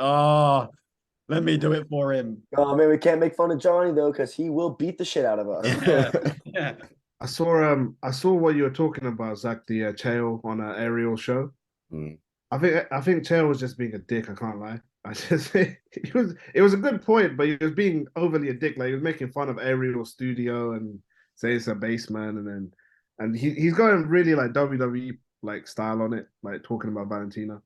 let me do it for him. Oh man, we can't make fun of Johnny though, because he will beat the shit out of us. Yeah. I saw what you were talking about, Zach, the Chael on an aerial show. Mm. I think Chael was just being a dick. I can't lie. I just it was a good point, but he was being overly a dick. Like he was making fun of Ariel Studio and saying it's a basement, and he's going really like WWE like style on it, like talking about Valentina.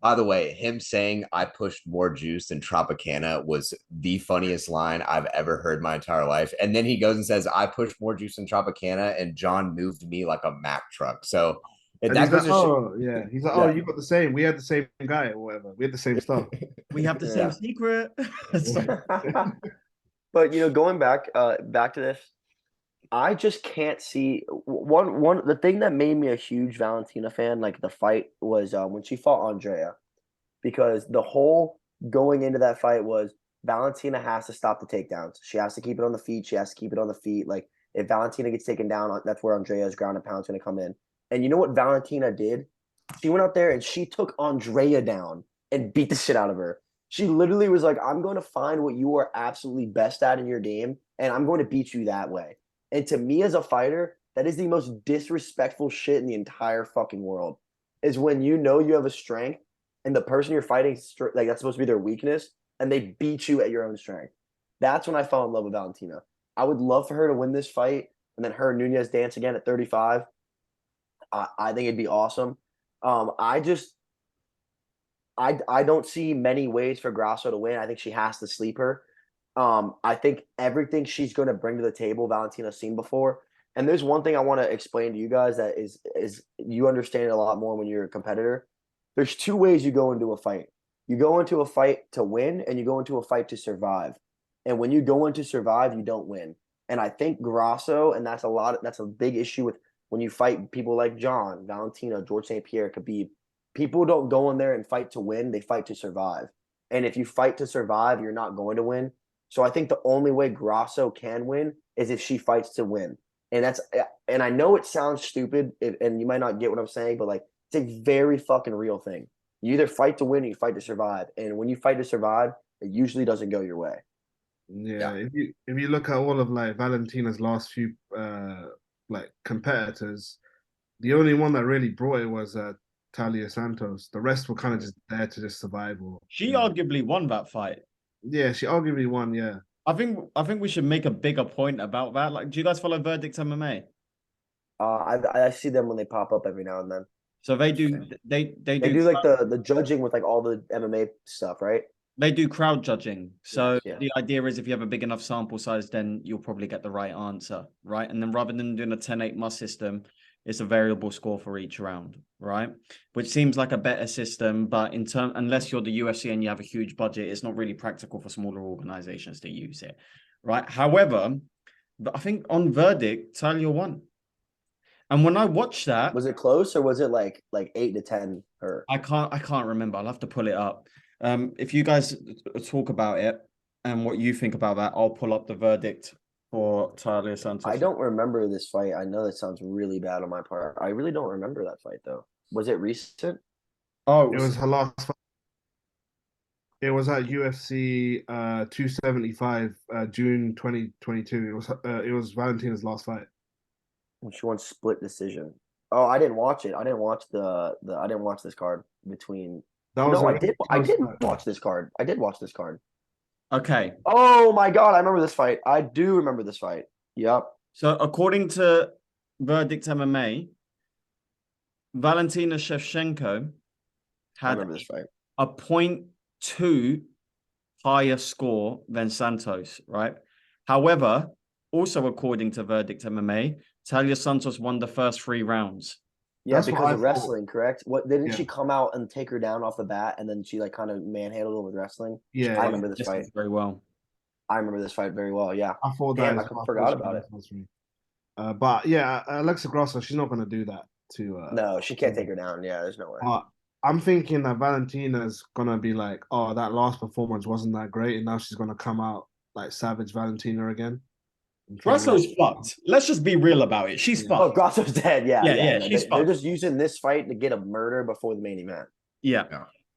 By the way, him saying I pushed more juice than Tropicana was the funniest line I've ever heard my entire life. And then he goes and says, I pushed more juice than Tropicana, and John moved me like a Mack truck. So And that he's like, goes to oh yeah, he's like, oh, yeah. you got the same. We had the same guy or whatever. We had the same stuff. We have the same Yeah. secret. But going back to this, I just can't see one the thing that made me a huge Valentina fan, like the fight, was when she fought Andrea, because the whole going into that fight was Valentina has to stop the takedowns. She has to keep it on the feet. She has to keep it on the feet. Like if Valentina gets taken down, that's where Andrea's ground and pound's going to come in. And you know what Valentina did? She went out there and she took Andrea down and beat the shit out of her. She literally was like, I'm going to find what you are absolutely best at in your game, and I'm going to beat you that way. And to me as a fighter, that is the most disrespectful shit in the entire fucking world, is when you know you have a strength and the person you're fighting, like that's supposed to be their weakness, and they beat you at your own strength. That's when I fell in love with Valentina. I would love for her to win this fight, and then her and Nunez dance again at 35. I think it'd be awesome. I don't see many ways for Grasso to win. I think she has to sleep her. I think everything she's going to bring to the table, Valentina's seen before. And there's one thing I want to explain to you guys that is you understand it a lot more when you're a competitor. There's two ways you go into a fight. You go into a fight to win, and you go into a fight to survive. And when you go into survive, you don't win. And I think Grasso, and that's a big issue with when you fight people like John, Valentina, George St. Pierre, Khabib. People don't go in there and fight to win, they fight to survive. And if you fight to survive, you're not going to win. So I think the only way Grasso can win is if she fights to win. And I know it sounds stupid, and you might not get what I'm saying, but like it's a very fucking real thing. You either fight to win or you fight to survive. And when you fight to survive, it usually doesn't go your way. Yeah, if you look at all of like Valentina's last few like competitors, the only one that really brought it was Talia Santos. The rest were kind of just there to just survive. She arguably won that fight. Yeah, she arguably won. Yeah, I think we should make a bigger point about that. Like, do you guys follow Verdict MMA? I see them when they pop up every now and then. So they do they do like the judging with like all the MMA stuff, right? They do crowd judging. So yeah. the idea is if you have a big enough sample size, then you'll probably get the right answer, right? And then rather than doing a 10-8 must system, it's a variable score for each round, right? Which seems like a better system, but unless you're the UFC and you have a huge budget, it's not really practical for smaller organizations to use it, right? However, I think on Verdict, Talia won. And when I watched that, was it close or was it like 8-10 her? I can't remember. I'll have to pull it up. If you guys talk about it and what you think about that, I'll pull up the verdict for Talia Santos. I don't remember this fight. I know that sounds really bad on my part. I really don't remember that fight though. Was it recent? Oh, it was her last fight. It was at UFC 275 June 2022. It was Valentina's last fight. She won split decision. Oh, I didn't watch it. I didn't watch I didn't watch this card between. No, I did watch this card. I did watch this card. Okay. Oh my God, I remember this fight. I do remember this fight. Yep. So according to Verdict MMA, Valentina Shevchenko had this fight. a 0.2 higher score than Santos, right? However, also according to Verdict MMA, Talia Santos won the first 3 rounds. Yeah, that's because of wrestling, correct? What didn't she come out and take her down off the bat, and then she like kind of manhandled her with wrestling? Yeah, I remember this fight very well. I remember this fight very well. Yeah, I thought that. I forgot about it. But yeah, Alexa Grasso, she's not going to do that to. No, she can't take her down. Yeah, there's no way. I'm thinking that Valentina's gonna be like, oh, that last performance wasn't that great, and now she's gonna come out like Savage Valentina again. Grasso's fucked. Let's just be real about it. She's fucked. Oh, Grasso's dead. Yeah. She's fucked. They're just using this fight to get a murder before the main event. Yeah.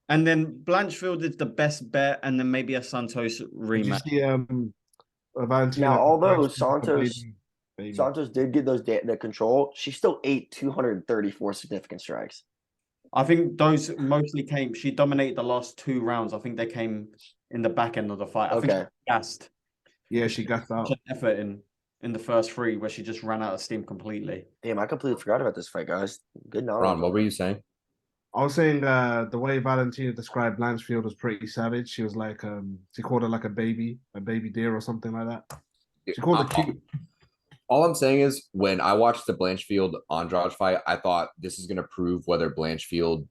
And then Blanchfield is the best bet, and then maybe a Santos rematch. Valentina. Now, although Santos, baby. Santos did get the control. She still ate 234 significant strikes. I think those mostly came. She dominated the last 2 rounds. I think they came in the back end of the fight. I think she gassed. Yeah, she got out. Such an effort in the first 3 where she just ran out of steam completely. Damn, I completely forgot about this fight, guys. Good knowledge. Ron, what were you saying? I was saying the way Valentina described Blanchfield was pretty savage. She was like, she called her like a baby deer or something like that. She called her cute. All I'm saying is when I watched the Blanchfield Andrade fight, I thought this is going to prove whether Blanchfield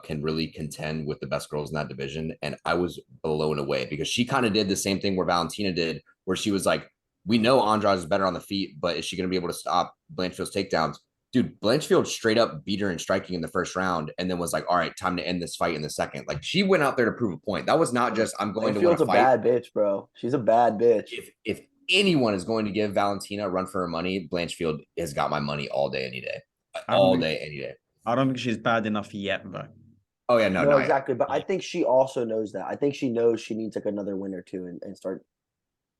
can really contend with the best girls in that division. And I was blown away because she kind of did the same thing where Valentina did, where she was like, we know Andrade is better on the feet, but is she going to be able to stop Blanchfield's takedowns? Dude, Blanchfield straight up beat her in striking in the first round and then was like, all right, time to end this fight in the second. Like she went out there to prove a point. That was not just, I'm going to win a fight. Blanchfield's a bad bitch, bro. She's a bad bitch. If anyone is going to give Valentina a run for her money, Blanchfield has got my money all day, any day. All day, any day. I don't think she's bad enough yet, though. Oh, yeah, no, exactly. But I think she also knows that. I think she knows she needs like another win or two and start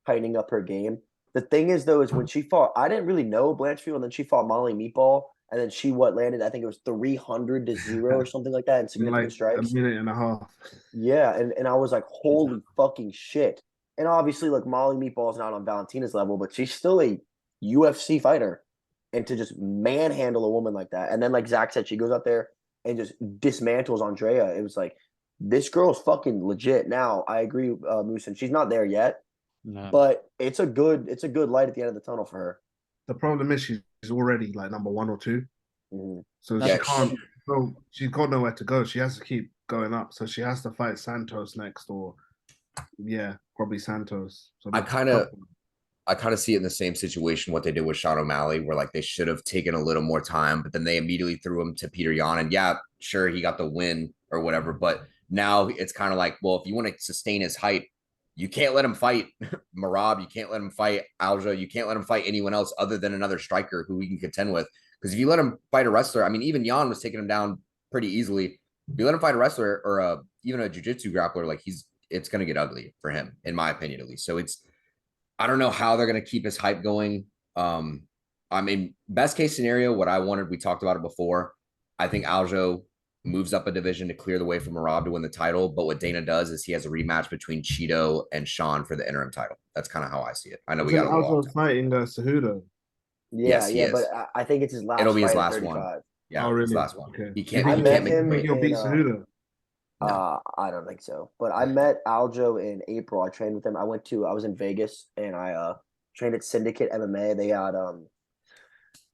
tightening up her game. The thing is, though, is when she fought, I didn't really know Blanchfield, and then she fought Molly Meatball, and then she landed, I think it was 300-0 or something like that in significant like strikes. A minute and a half. Yeah, and I was like, holy fucking shit. And obviously, like Molly Meatball's not on Valentina's level, but she's still a UFC fighter. And to just manhandle a woman like that. And then, like Zach said, she goes out there and just dismantles Andrea. It was like, this girl's fucking legit. Now, I agree, Moosin. She's not there yet. No. But it's a good light at the end of the tunnel for her. The problem is she's already like number 1 or 2. Mm-hmm. So she's got nowhere to go. She has to keep going up. So she has to fight Santos next or probably Santos. So I kind of see it in the same situation what they did with Sean O'Malley, where like they should have taken a little more time, but then they immediately threw him to Peter Yan. And yeah, sure, he got the win or whatever, but now it's kind of like, well, if you want to sustain his hype, you can't let him fight Merab. You can't let him fight Alja. You can't let him fight anyone else other than another striker who he can contend with. Because if you let him fight a wrestler, I mean, even Yan was taking him down pretty easily. If you let him fight a wrestler or even a jiu-jitsu grappler, like it's going to get ugly for him, in my opinion, at least. So I don't know how they're going to keep his hype going. I mean, best case scenario, what I wanted, we talked about it before. I think Aljo moves up a division to clear the way for Merab to win the title. But what Dana does is he has a rematch between Cheeto and Sean for the interim title. That's kind of how I see it. I know we got Aljo fighting Cejudo. Yeah, yes, but I think it's his last. It'll be his last one. Yeah, really? His last one. Okay. He can't. I met him. He'll beat Cejudo. No. I don't think so. But I met Aljo in April. I trained with him. I was in Vegas and I trained at Syndicate MMA. They had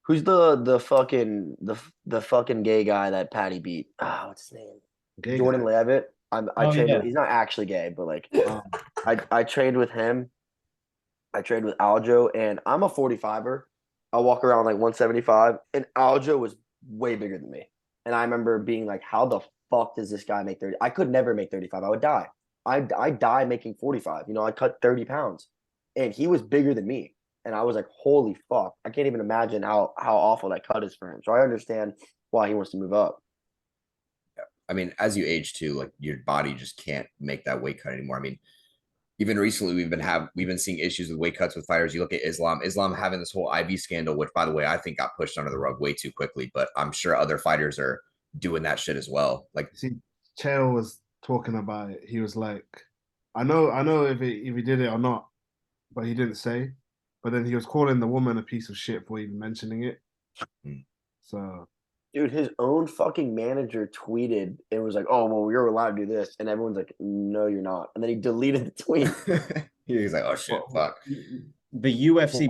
who's the fucking gay guy that Patty beat? What's his name? Jordan Leavitt. I trained with, he's not actually gay, but like I trained with him. I trained with Aljo, and I'm a 45er. I walk around like 175, and Aljo was way bigger than me. And I remember being like, how the fuck does this guy make 30? I could never make 35. I would die. I die making 45. You know, I cut 30 pounds. And he was bigger than me. And I was like, holy fuck. I can't even imagine how awful that cut is for him. So I understand why he wants to move up. Yeah. I mean, as you age too, like your body just can't make that weight cut anymore. I mean, even recently we've been seeing issues with weight cuts with fighters. You look at Islam having this whole IV scandal, which by the way, I think got pushed under the rug way too quickly, but I'm sure other fighters are doing that shit as well. Like, see, Chael was talking about it. He was like, I know if he did it or not, but he didn't say. But then he was calling the woman a piece of shit for even mentioning it. So, dude, his own fucking manager tweeted and was like, "Oh, well, you're allowed to do this," and everyone's like, "No, you're not." And then he deleted the tweet. He's like, "Oh shit, fuck." The UFC,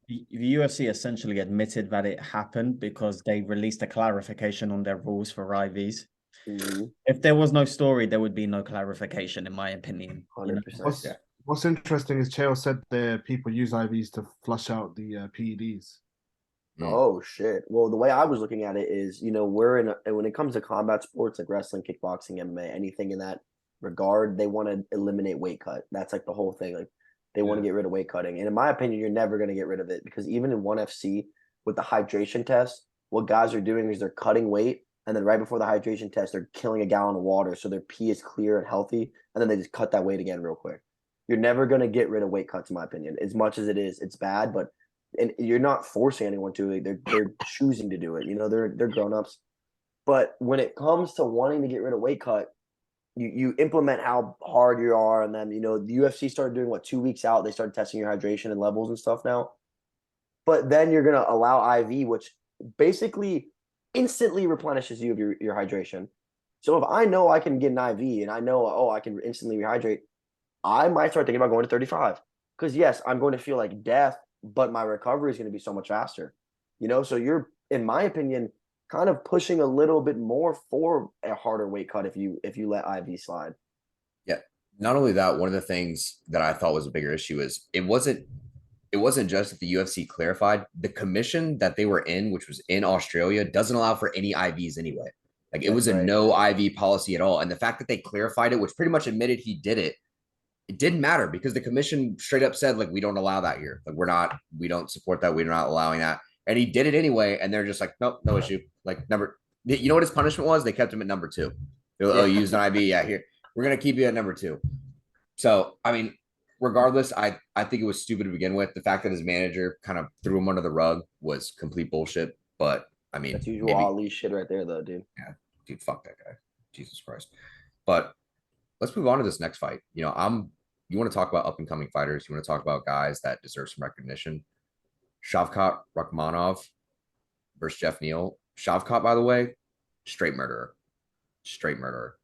the UFC essentially admitted that it happened because they released a clarification on their rules for IVs. Mm-hmm. If there was no story, there would be no clarification, in my opinion. 100%. What's interesting is Chael said that people use IVs to flush out the PEDs. Oh shit! Well, the way I was looking at it is, you know, when it comes to combat sports like wrestling, kickboxing, MMA, anything in that regard, they want to eliminate weight cut. That's like the whole thing. Like they want to get rid of weight cutting, and in my opinion, you're never going to get rid of it because even in ONE FC with the hydration test, what guys are doing is they're cutting weight, and then right before the hydration test, they're killing a gallon of water so their pee is clear and healthy, and then they just cut that weight again real quick. You're never going to get rid of weight cuts, in my opinion. As much as it's bad, but and you're not forcing anyone to. Like, they're choosing to do it. You know, they're grown-ups. But when it comes to wanting to get rid of weight cut, you implement how hard you are on them. You know, the UFC started doing 2 weeks out. They started testing your hydration and levels and stuff now. But then you're gonna allow IV, which basically instantly replenishes you of your hydration. So if I know I can get an IV and I know, I can instantly rehydrate, I might start thinking about going to 35. Because yes, I'm going to feel like death, but my recovery is going to be so much faster. You know, so you're, in my opinion, kind of pushing a little bit more for a harder weight cut if you let IV slide. Yeah. Not only that, one of the things that I thought was a bigger issue is it wasn't just that the UFC clarified. The commission that they were in, which was in Australia, doesn't allow for any IVs anyway. Like, it was a no IV policy at all. And the fact that they clarified it, which pretty much admitted he did it, it didn't matter because the commission straight up said, like, we don't allow that here. Like, we don't support that. We're not allowing that. And he did it anyway. And they're just like, nope, no issue. Like, you know what his punishment was? They kept him at number 2. Oh, you used an IV. Yeah, here. We're going to keep you at number 2. So, I mean, regardless, I think it was stupid to begin with. The fact that his manager kind of threw him under the rug was complete bullshit. But I mean, that's usual Ali shit right there, though, dude. Yeah, dude, fuck that guy. Jesus Christ. But let's move on to this next fight. You know, you want to talk about up and coming fighters. You want to talk about guys that deserve some recognition. Shavkhat Rakhmonov versus Jeff Neal. Shavkhat, by the way, straight murderer. Straight murderer.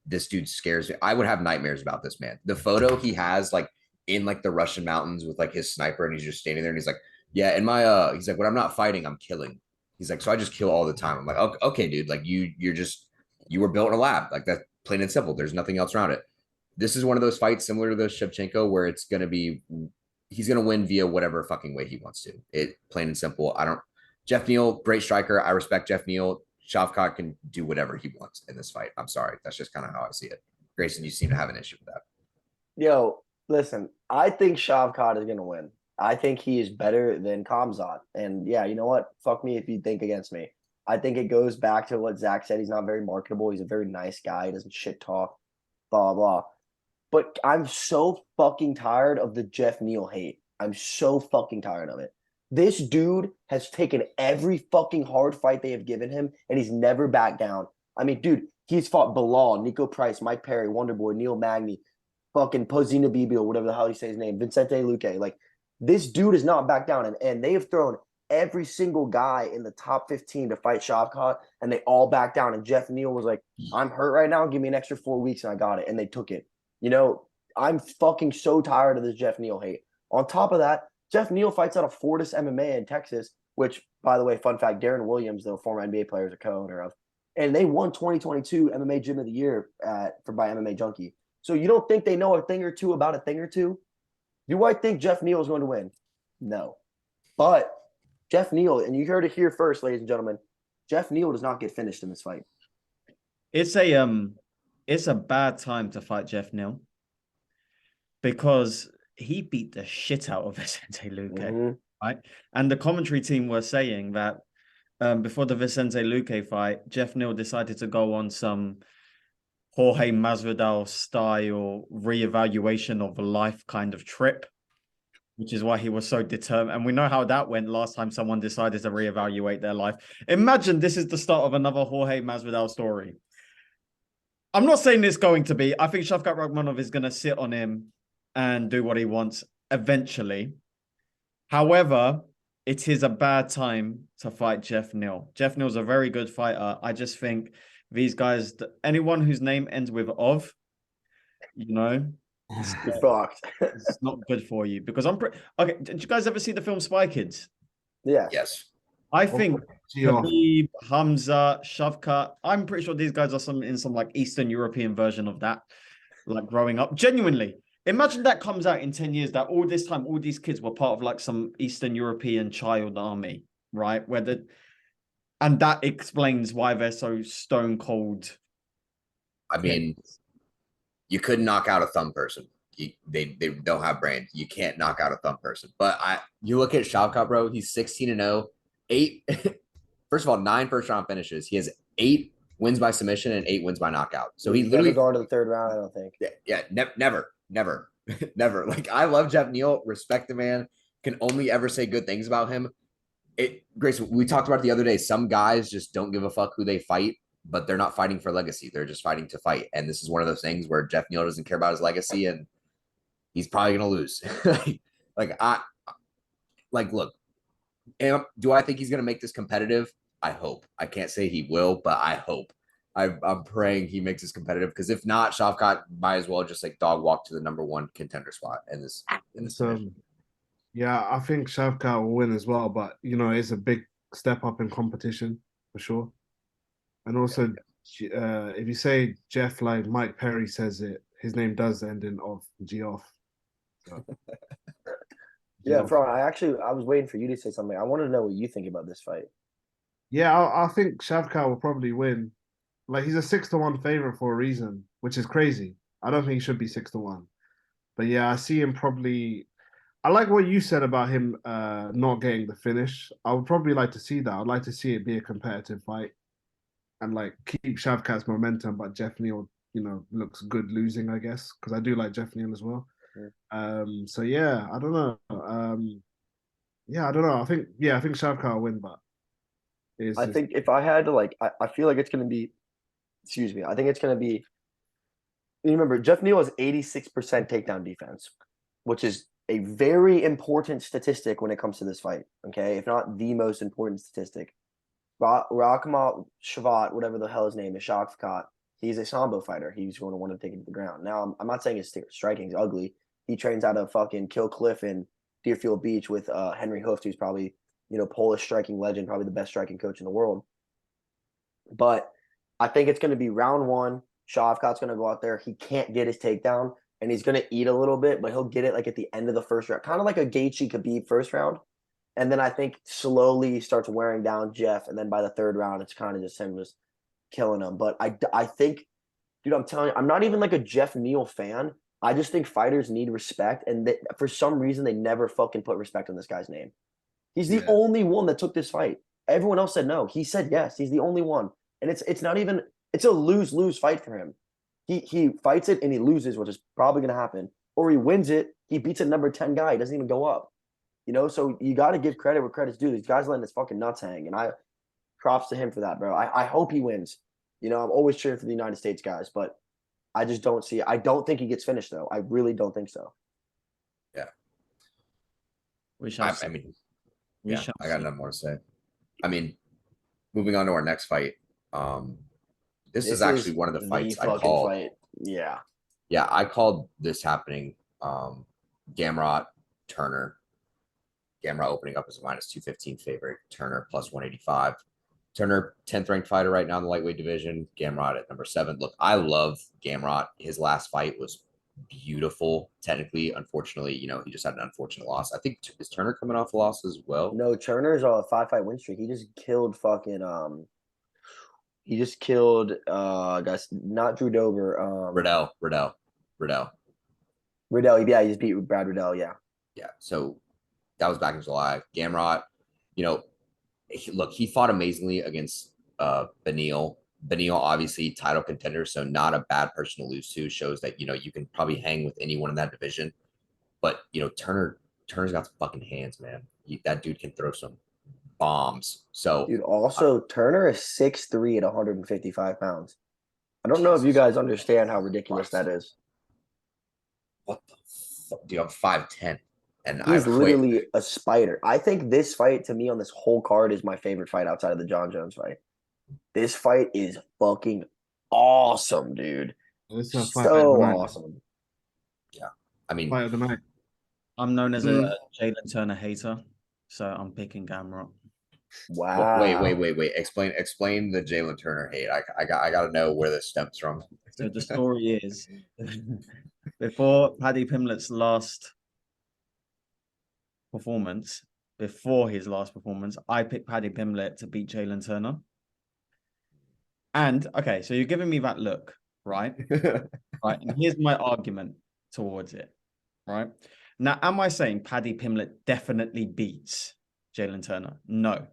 This dude scares me. I would have nightmares about this man. The photo he has, like, in like the Russian mountains with like his sniper, and he's just standing there and he's like, yeah, in my he's like, when I'm not fighting, I'm killing. He's like, so I just kill all the time. I'm like, okay, dude, like you were built in a lab. Like, that's plain and simple. There's nothing else around it. This is one of those fights similar to the Shevchenko where he's gonna win via whatever fucking way he wants to. It plain and simple. Jeff Neal, great striker. I respect Jeff Neal. Shavkhat can do whatever he wants in this fight. I'm sorry. That's just kind of how I see it. Grayson, you seem to have an issue with that. Yo, listen, I think Shavkhat is going to win. I think he is better than Khamzat. And yeah, you know what? Fuck me if you think against me. I think it goes back to what Zach said. He's not very marketable. He's a very nice guy. He doesn't shit talk, blah, blah. But I'm so fucking tired of the Jeff Neal hate. I'm so fucking tired of it. This dude has taken every fucking hard fight they have given him, and he's never backed down. I mean, dude, he's fought Bilal, Nico Price, Mike Perry, Wonderboy, Neil Magny, fucking Pozina Bibi, or whatever the hell you say his name, Vicente Luque. Like, this dude is not back down, and they have thrown every single guy in the top 15 to fight Shavkhat, and they all backed down. And Jeff Neal was like, I'm hurt right now. Give me an extra 4 weeks, and I got it. And they took it. You know, I'm fucking so tired of this Jeff Neal hate. On top of that, Jeff Neal fights out of Fortis MMA in Texas, which, by the way, fun fact, Darren Williams, the former NBA player, is a co-owner of. And they won 2022 MMA Gym of the Year by MMA Junkie. So you don't think they know a thing or two about a thing or two? Do I think Jeff Neal is going to win? No. But Jeff Neal, and you heard it here first, ladies and gentlemen, Jeff Neal does not get finished in this fight. It's a bad time to fight Jeff Neal because he beat the shit out of Vicente Luque, right? And the commentary team were saying that before the Vicente Luque fight, Jeff Neal decided to go on some Jorge Masvidal style reevaluation of life kind of trip, which is why he was so determined. And we know how that went last time someone decided to reevaluate their life. Imagine this is the start of another Jorge Masvidal story. I'm not saying it's going to be. I think Shavkhat Rakhmonov is going to sit on him and do what he wants eventually. However, it is a bad time to fight Jeff Neal. Jeff Neal's a very good fighter. I just think these guys, anyone whose name ends with "ov," you know, You're fucked. it's not good for you. Because okay. Did you guys ever see the film Spy Kids? Yeah. Yes. I think Khabib, Khamzat, Shavkhat, I'm pretty sure these guys are in some like Eastern European version of that, like growing up. Genuinely, imagine that comes out in 10 years, that all this time, all these kids were part of like some Eastern European child army, right? And that explains why they're so stone cold. I mean, you couldn't knock out a thumb person. They don't have brains. You can't knock out a thumb person. But you look at Shavkhat, bro, he's 16-0. 8 first of all, 9 first-round finishes. He has 8 wins by submission and 8 wins by knockout. So he literally never gone to the third round, I don't think. Yeah, never. Like, I love Jeff Neal, respect the man, can only ever say good things about him. Grace, we talked about it the other day. Some guys just don't give a fuck who they fight, but they're not fighting for legacy. They're just fighting to fight. And this is one of those things where Jeff Neal doesn't care about his legacy, and he's probably going to lose. Look, do I think he's going to make this competitive? I hope. I can't say he will, but I hope. I'm praying he makes this competitive, because if not, Shavkhat might as well just like dog walk to the number one contender spot in this. Yeah, I think Shavkhat will win as well, but it's a big step up in competition for sure. And also, if you say Jeff like Mike Perry says it, his name does end in off, G off. So. Yeah, Fran, I was waiting for you to say something. I want to know what you think about this fight. Yeah, I think Shavkhat will probably win. Like, he's a 6-1 favorite for a reason, which is crazy. I don't think he should be 6-1. But yeah, I see him probably. I like what you said about him not getting the finish. I would probably like to see that. I'd like to see it be a competitive fight and like keep Shavkat's momentum, but Jeff Neal, looks good losing, I guess, because I do like Jeff Neal as well. Yeah. So yeah, I don't know. I don't know. I think Shavkhat will win, but I think if I had to I feel like it's going to be. Excuse me. I think it's going to be. Remember, Jeff Neal has 86% takedown defense, which is a very important statistic when it comes to this fight. Okay, if not the most important statistic. Rakhmat Shevchenko, whatever the hell his name is, Shevchenko, he's a sambo fighter. He's going to want to take it to the ground. Now, I'm not saying his striking's ugly. He trains out of fucking Kill Cliff in Deerfield Beach with Henry Hooft, who's probably, Polish striking legend, probably the best striking coach in the world. But I think it's going to be round one. Shavkat's going to go out there. He can't get his takedown, and he's going to eat a little bit, but he'll get it like at the end of the first round, kind of like a Gaethje Khabib first round. And then I think slowly he starts wearing down Jeff, and then by the third round, it's kind of just him just killing him. But I think, dude, I'm telling you, I'm not even like a Jeff Neal fan. I just think fighters need respect, and for some reason, they never fucking put respect on this guy's name. He's the only one that took this fight. Everyone else said no. He said yes. He's the only one. And it's not even – it's a lose-lose fight for him. He fights it and he loses, which is probably going to happen. Or he wins it. He beats a number 10 guy. He doesn't even go up. So you got to give credit where credit's due. These guys letting his fucking nuts hang. And props to him for that, bro. I hope he wins. I'm always cheering for the United States guys, but I just don't see it. I don't think he gets finished, though. I really don't think so. Yeah. I got nothing more to say. I mean, moving on to our next fight. This is actually one of the fights I called. Yeah. Yeah, I called this happening. Gamrot, Turner. Gamrot opening up as a -215 favorite. Turner +185. Turner, 10th ranked fighter right now in the lightweight division. Gamrot at number 7. Look, I love Gamrot. His last fight was beautiful. Technically, unfortunately, he just had an unfortunate loss. I think is Turner coming off a loss as well? No, Turner's a 5-fight win streak. He just killed fucking guys, not Drew Dober. Riddell. Yeah, he just beat Brad Riddell. Yeah. Yeah. So that was back in July. Gamrot, he fought amazingly against Neal. Neal, obviously title contender, so not a bad person to lose to. Shows that you can probably hang with anyone in that division. But Turner's got some fucking hands, man. That dude can throw some bombs. So, dude, also Turner is 6'3" at 155 pounds. I don't know if you guys understand how ridiculous that is. What the fuck? Dude, I'm 5'10", and he's literally a spider. I think this fight, to me, on this whole card, is my favorite fight outside of the John Jones fight. This fight is fucking awesome, dude. So awesome. Yeah, I mean, fight of the night. I'm known as a Jalen Turner hater, so I'm picking Gamrot. Wow. Wait. Explain the Jalen Turner hate. I got to know where this stems from. So the story is, before Paddy Pimblett's last performance, I picked Paddy Pimblett to beat Jalen Turner. And, okay, so you're giving me that look, right? Right. And here's my argument towards it, right? Now, am I saying Paddy Pimblett definitely beats Jalen Turner? No.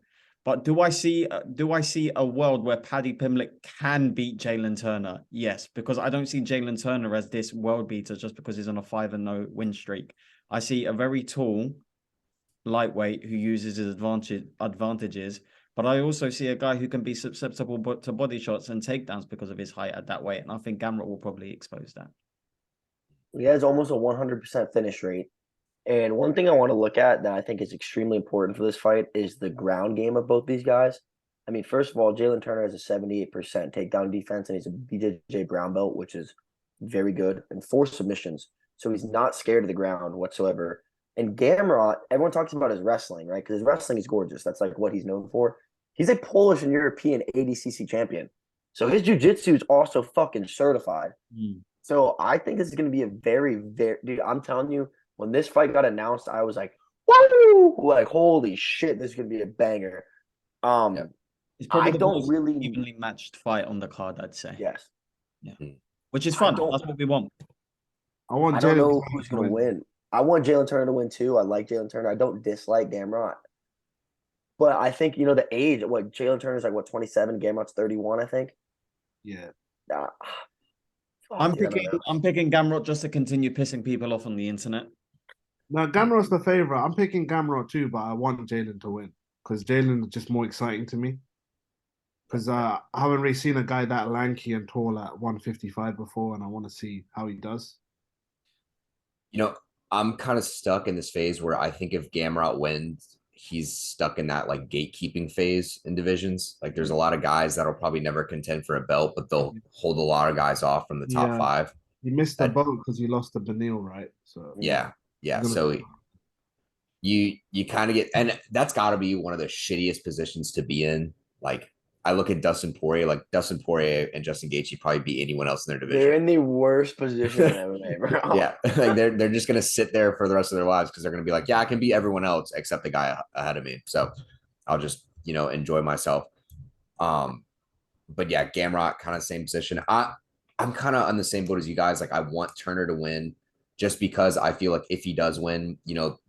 But do I see a world where Paddy Pimblett can beat Jalen Turner? Yes, because I don't see Jalen Turner as this world beater just because he's on a 5-0 win streak. I see a very tall, lightweight who uses his advantages. But I also see a guy who can be susceptible to body shots and takedowns because of his height at that weight. And I think Gamrot will probably expose that. He has almost a 100% finish rate. And one thing I want to look at that I think is extremely important for this fight is the ground game of both these guys. I mean, first of all, Jalen Turner has a 78% takedown defense, and he's a BJJ brown belt, which is very good, and 4 submissions. So he's not scared of the ground whatsoever. And Gamrot, everyone talks about his wrestling, right? Because his wrestling is gorgeous. That's like what he's known for. He's a Polish and European ADCC champion. So his jiu-jitsu is also fucking certified. So I think this is going to be a very, very, dude, I'm telling you, when this fight got announced, I was like, woo! Like, holy shit, this is going to be a banger. It's probably I the don't most really evenly matched fight on the card, I'd say. Yes. Yeah. Which is fun. That's what we want. I want I don't Jalen know Turner who's to going to win. I want Jalen Turner to win too. I like Jalen Turner. I don't dislike Gamrot. But I think, you know, the age, Jalen Turner's like, 27? Gamrot's 31, I think. Yeah. I'm picking Gamrot just to continue pissing people off on the internet. Now, Gamrot's the favorite. I'm picking Gamrot too, but I want Jalen to win because Jalen is just more exciting to me. Because I haven't really seen a guy that lanky and tall at 155 before, and I want to see how he does. You know, I'm kind of stuck in this phase where I think if Gamrot wins, he's stuck in that like gatekeeping phase in divisions. Like there's a lot of guys that'll probably never contend for a belt, but they'll hold a lot of guys off from the top 5. He missed the boat because he lost to Neal, right? So yeah. So you kind of get, and that's got to be one of the shittiest positions to be in. Like I look at Dustin Poirier, like Dustin Poirier and Justin Gaethje probably beat anyone else in their division. They're in the worst position in MMA, bro. Yeah, like they're just gonna sit there for the rest of their lives because they're gonna be like, yeah, I can beat everyone else except the guy ahead of me. So I'll just enjoy myself. But yeah, Gamrot kind of same position. I'm kind of on the same boat as you guys. Like I want Turner to win just because I feel like if he does win,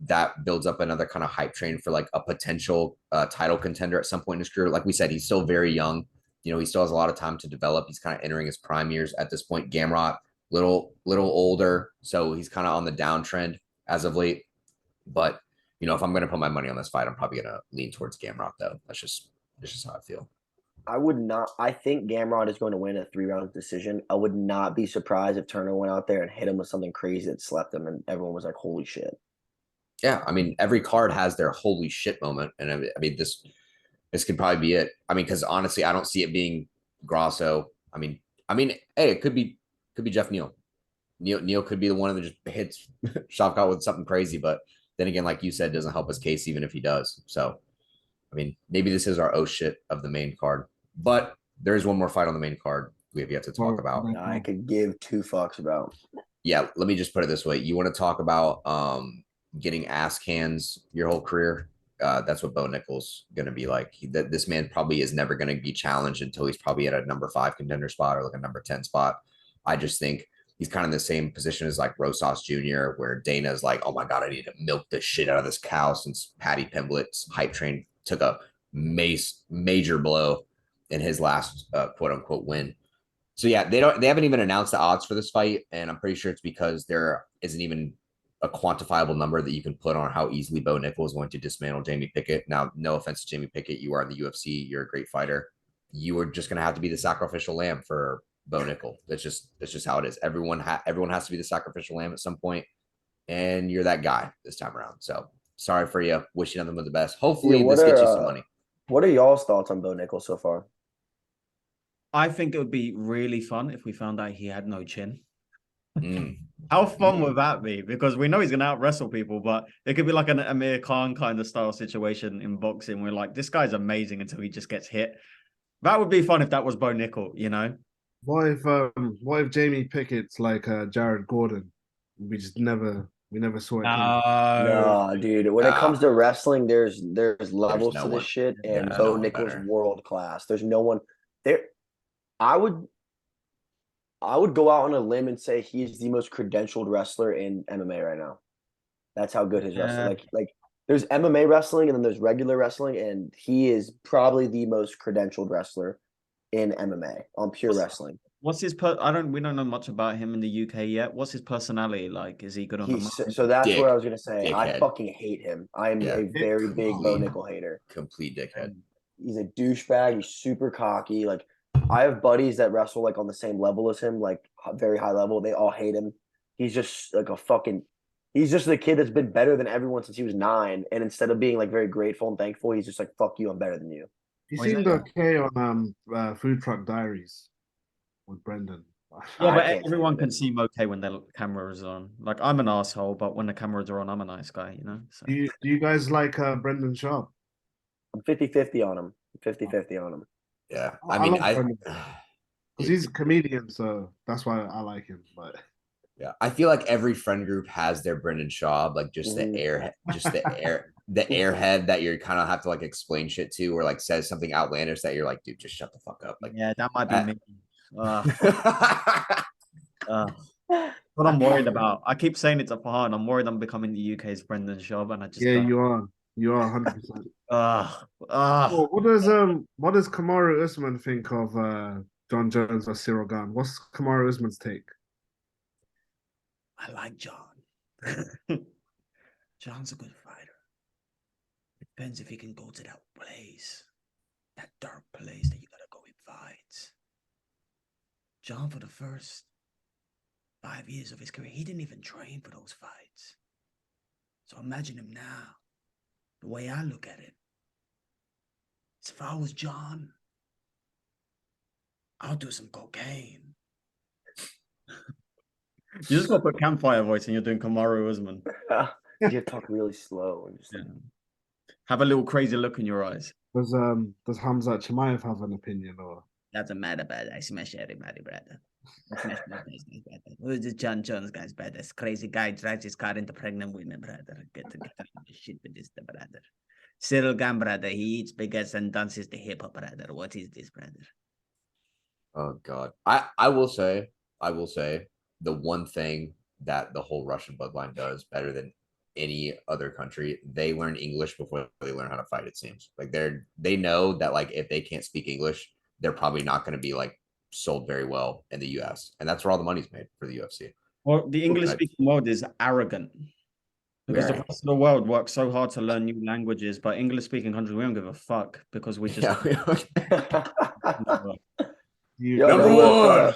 that builds up another kind of hype train for like a potential title contender at some point in his career. Like we said, he's still very young. He still has a lot of time to develop. He's kind of entering his prime years at this point. Gamrot, little older, so he's kind of on the downtrend as of late. But if I'm going to put my money on this fight, I'm probably going to lean towards Gamrot though. That's just how I feel. I think Gamrot is going to win a 3-round decision. I would not be surprised if Turner went out there and hit him with something crazy that slept him and everyone was like, holy shit. Yeah, I mean, every card has their holy shit moment. And I mean, this could probably be it. I mean, because honestly, I don't see it being Grasso. I mean, hey, it could be Jeff Neal. Neal could be the one that just hits Shavkhat with something crazy. But then again, like you said, doesn't help his case even if he does. So, I mean, maybe this is our oh shit of the main card. But there's one more fight on the main card we have yet to talk about. I could give 2 fucks about. Yeah, let me just put it this way. You want to talk about getting ass cans your whole career? That's what Bo Nickal's going to be like. This man probably is never going to be challenged until he's probably at a number 5 contender spot or like a number 10 spot. I just think he's kind of in the same position as like Rosas Jr., where Dana's like, oh my God, I need to milk the shit out of this cow since Paddy Pimblett's hype train took a major blow in his last quote unquote win. So yeah, they haven't even announced the odds for this fight. And I'm pretty sure it's because there isn't even a quantifiable number that you can put on how easily Bo Nickal is going to dismantle Jamie Pickett. Now, no offense to Jamie Pickett. You are in the UFC. You're a great fighter. You are just going to have to be the sacrificial lamb for Bo Nickal. That's just how it is. Everyone has to be the sacrificial lamb at some point, and you're that guy this time around. So sorry for you. Wishing nothing but the best. Hopefully this gets you some money. What are y'all's thoughts on Bo Nickal so far? I think it would be really fun if we found out he had no chin. How fun would that be? Because we know he's going to out wrestle people, but it could be like an Amir Khan kind of style situation in boxing. We're like, this guy's amazing until he just gets hit. That would be fun if that was Bo Nickal, What if Jamie Pickett's like Jared Gordon? We never saw it. No, dude. When it comes to wrestling, there's levels to this shit, and Bo Nickal's world class. There's no one there. I would go out on a limb and say he's the most credentialed wrestler in MMA right now. That's how good his wrestling. Like there's MMA wrestling and then there's regular wrestling, and he is probably the most credentialed wrestler in MMA on pure wrestling. What's his we don't know much about him in the UK yet. What's his personality like? Is he good on the He's mic? so that's what I Dick. was gonna say. I Dickhead. fucking hate him. I am Yeah. a very big Bo Complete. Nickel hater. Complete dickhead. He's a douchebag. He's super cocky. Like I have buddies that wrestle like on the same level as him, like very high level. They all hate him. He's just like a fucking. He's just the kid that's been better than everyone since he was 9. And instead of being like very grateful and thankful, he's just like, "Fuck you, I'm better than you." He Oh, is seemed it? okay on Food Truck Diaries with Brendan. Yeah, I but can't everyone stand can it. seem okay when the cameras are on. Like I'm an asshole, but when the cameras are on, I'm a nice guy, you know? So Do you guys like Brendan Sharp? I'm 50-50 on him. 50-50 on him. Yeah. I I mean, love Brendan because he's a it- comedian, so that's why I like him. But yeah, I feel like every friend group has their Brendan Schaub, like just the airhead that you kind of have to like explain shit to, or like says something outlandish that you're like, dude, just shut the fuck up. Like, yeah, that might be me. uh, What I'm worried about. I keep saying it to Farhan. I'm worried I'm becoming the UK's Brendan Schaub, and I just yeah, don't. you are 100%. Ugh. What does Kamaru Usman think of John Jones or Cyril Gane? What's Kamaru Usman's take? I like John. John's a good fighter. Depends if he can go to that place, that dark place that you gotta go in fights. John, for the first 5 years of his career, he didn't even train for those fights. So imagine him now. The way I look at it is if I was John, I'll do some cocaine. You just got to put campfire voice and you're doing Kamaru Usman. You have to talk really slow and just Yeah. Have a little crazy look in your eyes. Does Khamzat Chimaev have an opinion or? Doesn't matter, brother. I smash everybody, brother. I smash my guys, brother. Who's this John Jones guy's brother? This crazy guy drags his car into pregnant women, brother. Get to shit with this, brother. Cyril Gane, brother. He eats baguettes and dances the hip hop, brother. What is this, brother? oh God, I will say, the one thing that the whole Russian bloodline does better than any other country, they learn English before they learn how to fight. It seems like they know that like if they can't speak English, they're probably not going to be like sold very well in the US, and that's where all the money's made for the UFC. Well, the English speaking world is arrogant because the Very. rest of the world works so hard to learn new languages, but English speaking countries, we don't give a fuck because we just. Yo, Number one.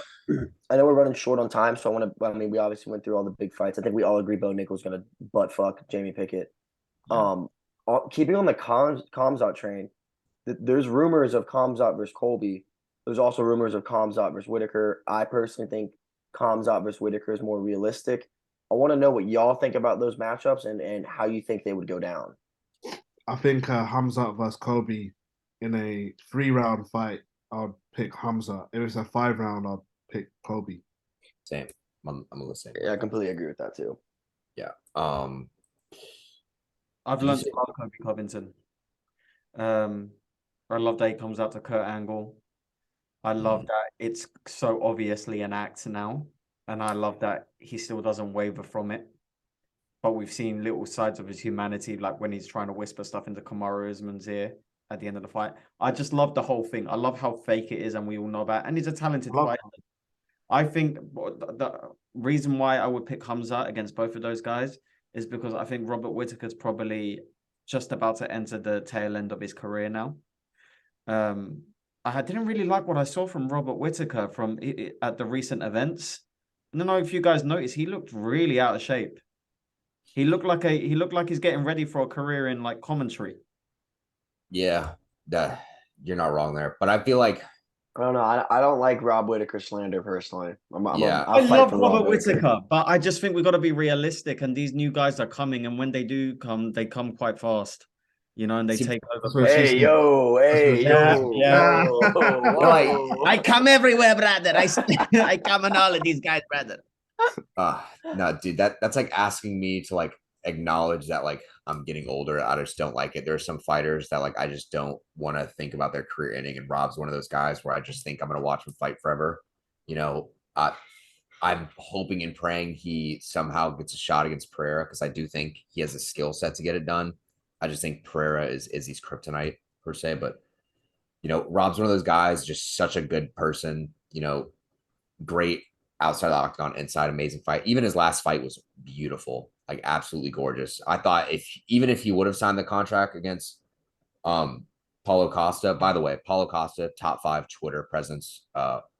I know we're running short on time, so I mean, we obviously went through all the big fights. I think we all agree Bo Nickel's gonna butt fuck Jamie Pickett. Keeping on the Khamzat train, there's rumors of Khamzat versus Colby. There's also rumors of Khamzat versus Whitaker. I personally think Khamzat versus Whitaker is more realistic. I want to know what y'all think about those matchups and how you think they would go down. I think Khamzat versus Colby in a 3-round fight, I'd pick Khamzat. If it's a 5-round, I'd pick Colby. Same. I'm listening. Yeah, I completely agree with that too. Yeah. I've learned to love Kobe Covington. I love that he comes out to Kurt Angle. I love that it's so obviously an act now. And I love that he still doesn't waver from it. But we've seen little sides of his humanity, like when he's trying to whisper stuff into Kamaru Usman's ear at the end of the fight. I just love the whole thing. I love how fake it is, and we all know that. And he's a talented fighter. I think the reason why I would pick Khamzat against both of those guys is because I think Robert Whittaker's probably just about to enter the tail end of his career now. I didn't really like what I saw from Robert Whittaker at the recent events. I don't know if you guys noticed, he looked really out of shape. He looked like he's getting ready for a career in like commentary. Yeah, you're not wrong there. But I feel like I don't know. I don't like Rob Whittaker slander personally. I love Robert Whittaker, but I just think we've got to be realistic. And these new guys are coming, and when they do come, they come quite fast, you know, and they take over. Hey, yo. Yeah. Whoa. I come everywhere, brother. I come on all of these guys, brother. No, dude, that's like asking me to like acknowledge that like I'm getting older. I just don't like it. There are some fighters that like I just don't want to think about their career ending, and Rob's one of those guys where I just think I'm gonna watch him fight forever. You know, I'm hoping and praying he somehow gets a shot against Pereira because I do think he has a skill set to get it done. I just think Pereira is his kryptonite per se, but you know, Rob's one of those guys, just such a good person. You know, great outside the octagon, inside, amazing fight. Even his last fight was beautiful, like absolutely gorgeous. I thought even if he would have signed the contract against Paulo Costa, by the way, Paulo Costa, top 5 Twitter presence,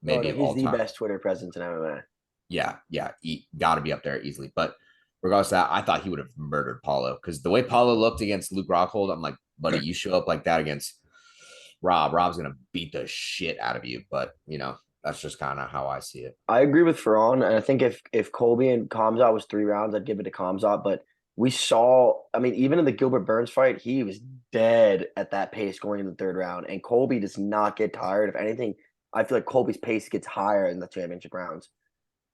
maybe no, of he's all the time. best Twitter presence in MMA. Yeah, got to be up there easily. But regardless of that, I thought he would have murdered Paulo because the way Paulo looked against Luke Rockhold, I'm like, buddy, you show up like that against Rob. Rob's gonna beat the shit out of you. But that's just kind of how I see it. I agree with Ferran, and I think if Colby and Khamzat was 3 rounds, I'd give it to Khamzat. But we saw, I mean, even in the Gilbert Burns fight, he was dead at that pace going into the 3rd round, and Colby does not get tired. If anything, I feel like Colby's pace gets higher in the championship rounds.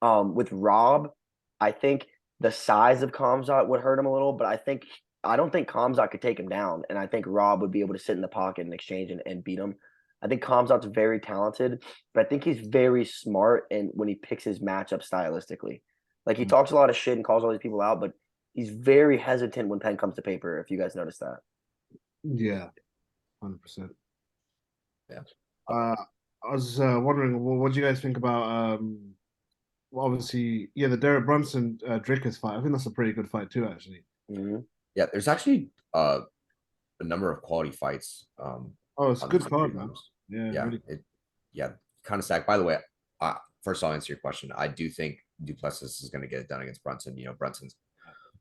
With Rob, I think the size of Khamzat would hurt him a little, but I don't think Khamzat could take him down, and I think Rob would be able to sit in the pocket and exchange and beat him. I think Khamzat's very talented, but I think he's very smart and when he picks his matchup stylistically. Like he talks a lot of shit and calls all these people out, but he's very hesitant when pen comes to paper, if you guys notice that. Yeah, 100%. Yeah. I was wondering, what do you guys think about obviously, the Derek Brunson Drickers fight? I think that's a pretty good fight too, actually. Mm-hmm. Yeah, there's actually a number of quality fights. Oh, it's a good card, man. Yeah, really. kind of stacked. By the way, first I'll answer your question. I do think Duplessis is going to get it done against Brunson. Brunson's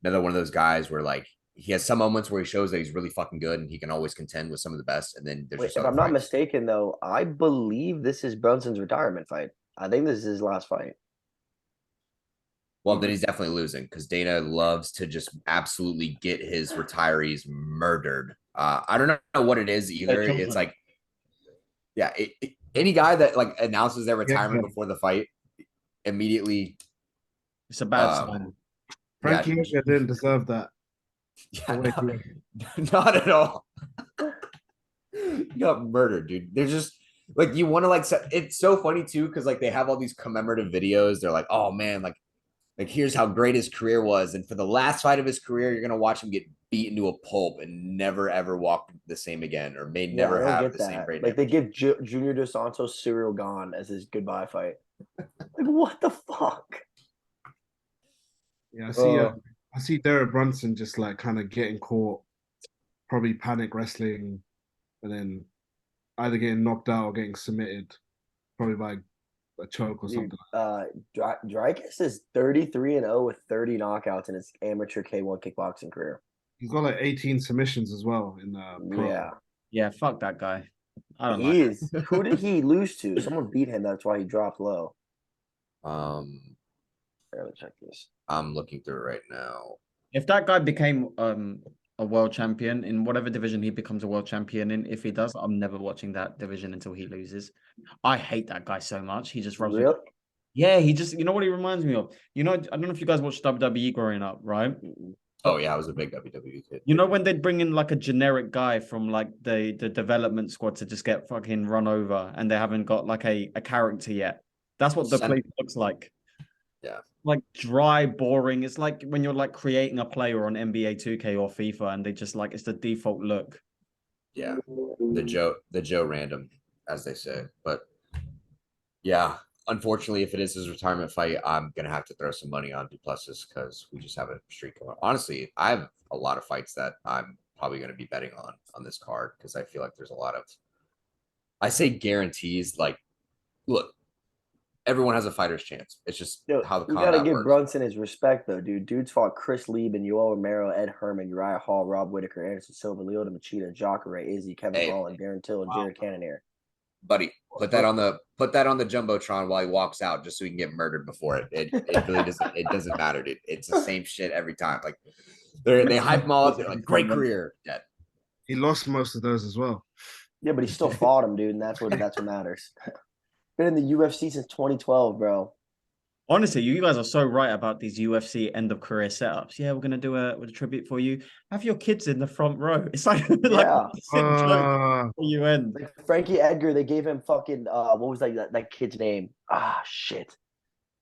another one of those guys where like he has some moments where he shows that he's really fucking good and he can always contend with some of the best. And then there's Wait, just if other I'm not fights. mistaken, though, I believe this is Brunson's retirement fight. I think this is his last fight. Well, then he's definitely losing because Dana loves to just absolutely get his retirees murdered. I don't know what it is either. It's like, any guy that like announces their retirement before the fight immediately. It's a bad sign. Frankie didn't deserve that. Not at all. You got murdered, dude. They're just like you want to like. It's so funny too because like they have all these commemorative videos. They're like, oh man, like here's how great his career was, and for the last fight of his career, you're gonna watch him get beaten to a pulp and never ever walk the same again, or may never have the same great. Like they give Junior Dos Santos Cyril Gane as his goodbye fight. Like what the fuck? Yeah, I see Derek Brunson just like kind of getting caught, probably panic wrestling, and then either getting knocked out or getting submitted, probably by a choke or something. Dreykus is 33-0 with 30 knockouts in his amateur K1 kickboxing career. He's got like 18 submissions as well in the pro. Yeah, fuck that guy. I don't He is. Who did he lose to? Someone beat him. That's why he dropped low. Let me check this. I'm looking through it right now. If that guy became a world champion in whatever division he becomes a world champion in, if he does, I'm never watching that division until he loses. I hate that guy so much. He just rubs me. Yeah, he just, you know what he reminds me of? I don't know if you guys watched WWE growing up, right? Oh yeah, I was a big WWE kid. You know when they'd bring in like a generic guy from like the development squad to just get fucking run over and they haven't got like a character yet. That's what the place looks like. Yeah. Like dry, boring. It's like when you're like creating a player on NBA 2K or FIFA and they just like it's the default look. Yeah. The Joe random, as they say. But yeah, unfortunately, if it is his retirement fight, I'm gonna have to throw some money on Duplessis because we just have a streak going. Honestly, I have a lot of fights that I'm probably gonna be betting on this card because I feel like there's a lot of I say guarantees, like look, everyone has a fighter's chance. It's just how the combat You gotta give works. Brunson his respect though, dude. Dude's fought Chris Lieben, Yoel Romero, Ed Herman, Uriah Hall, Rob Whitaker, Anderson Silva, Lyoto Machida, Jacare, Izzy, Kevin Holland, Darren Till, and Jared Cannonier. Buddy, put that on the jumbotron while he walks out, just so he can get murdered before it. It really doesn't matter, dude. It's the same shit every time. Like they hype him all up. They're like, great career. Dead. He lost most of those as well. Yeah, but he still fought him, dude, and that's what matters. Been in the UFC since 2012, bro. Honestly, you guys are so right about these UFC end of career setups. Yeah, we're gonna do a tribute for you. Have your kids in the front row. It's like a sick joke for you end. Like Frankie Edgar, they gave him fucking what was that kid's name? Shit.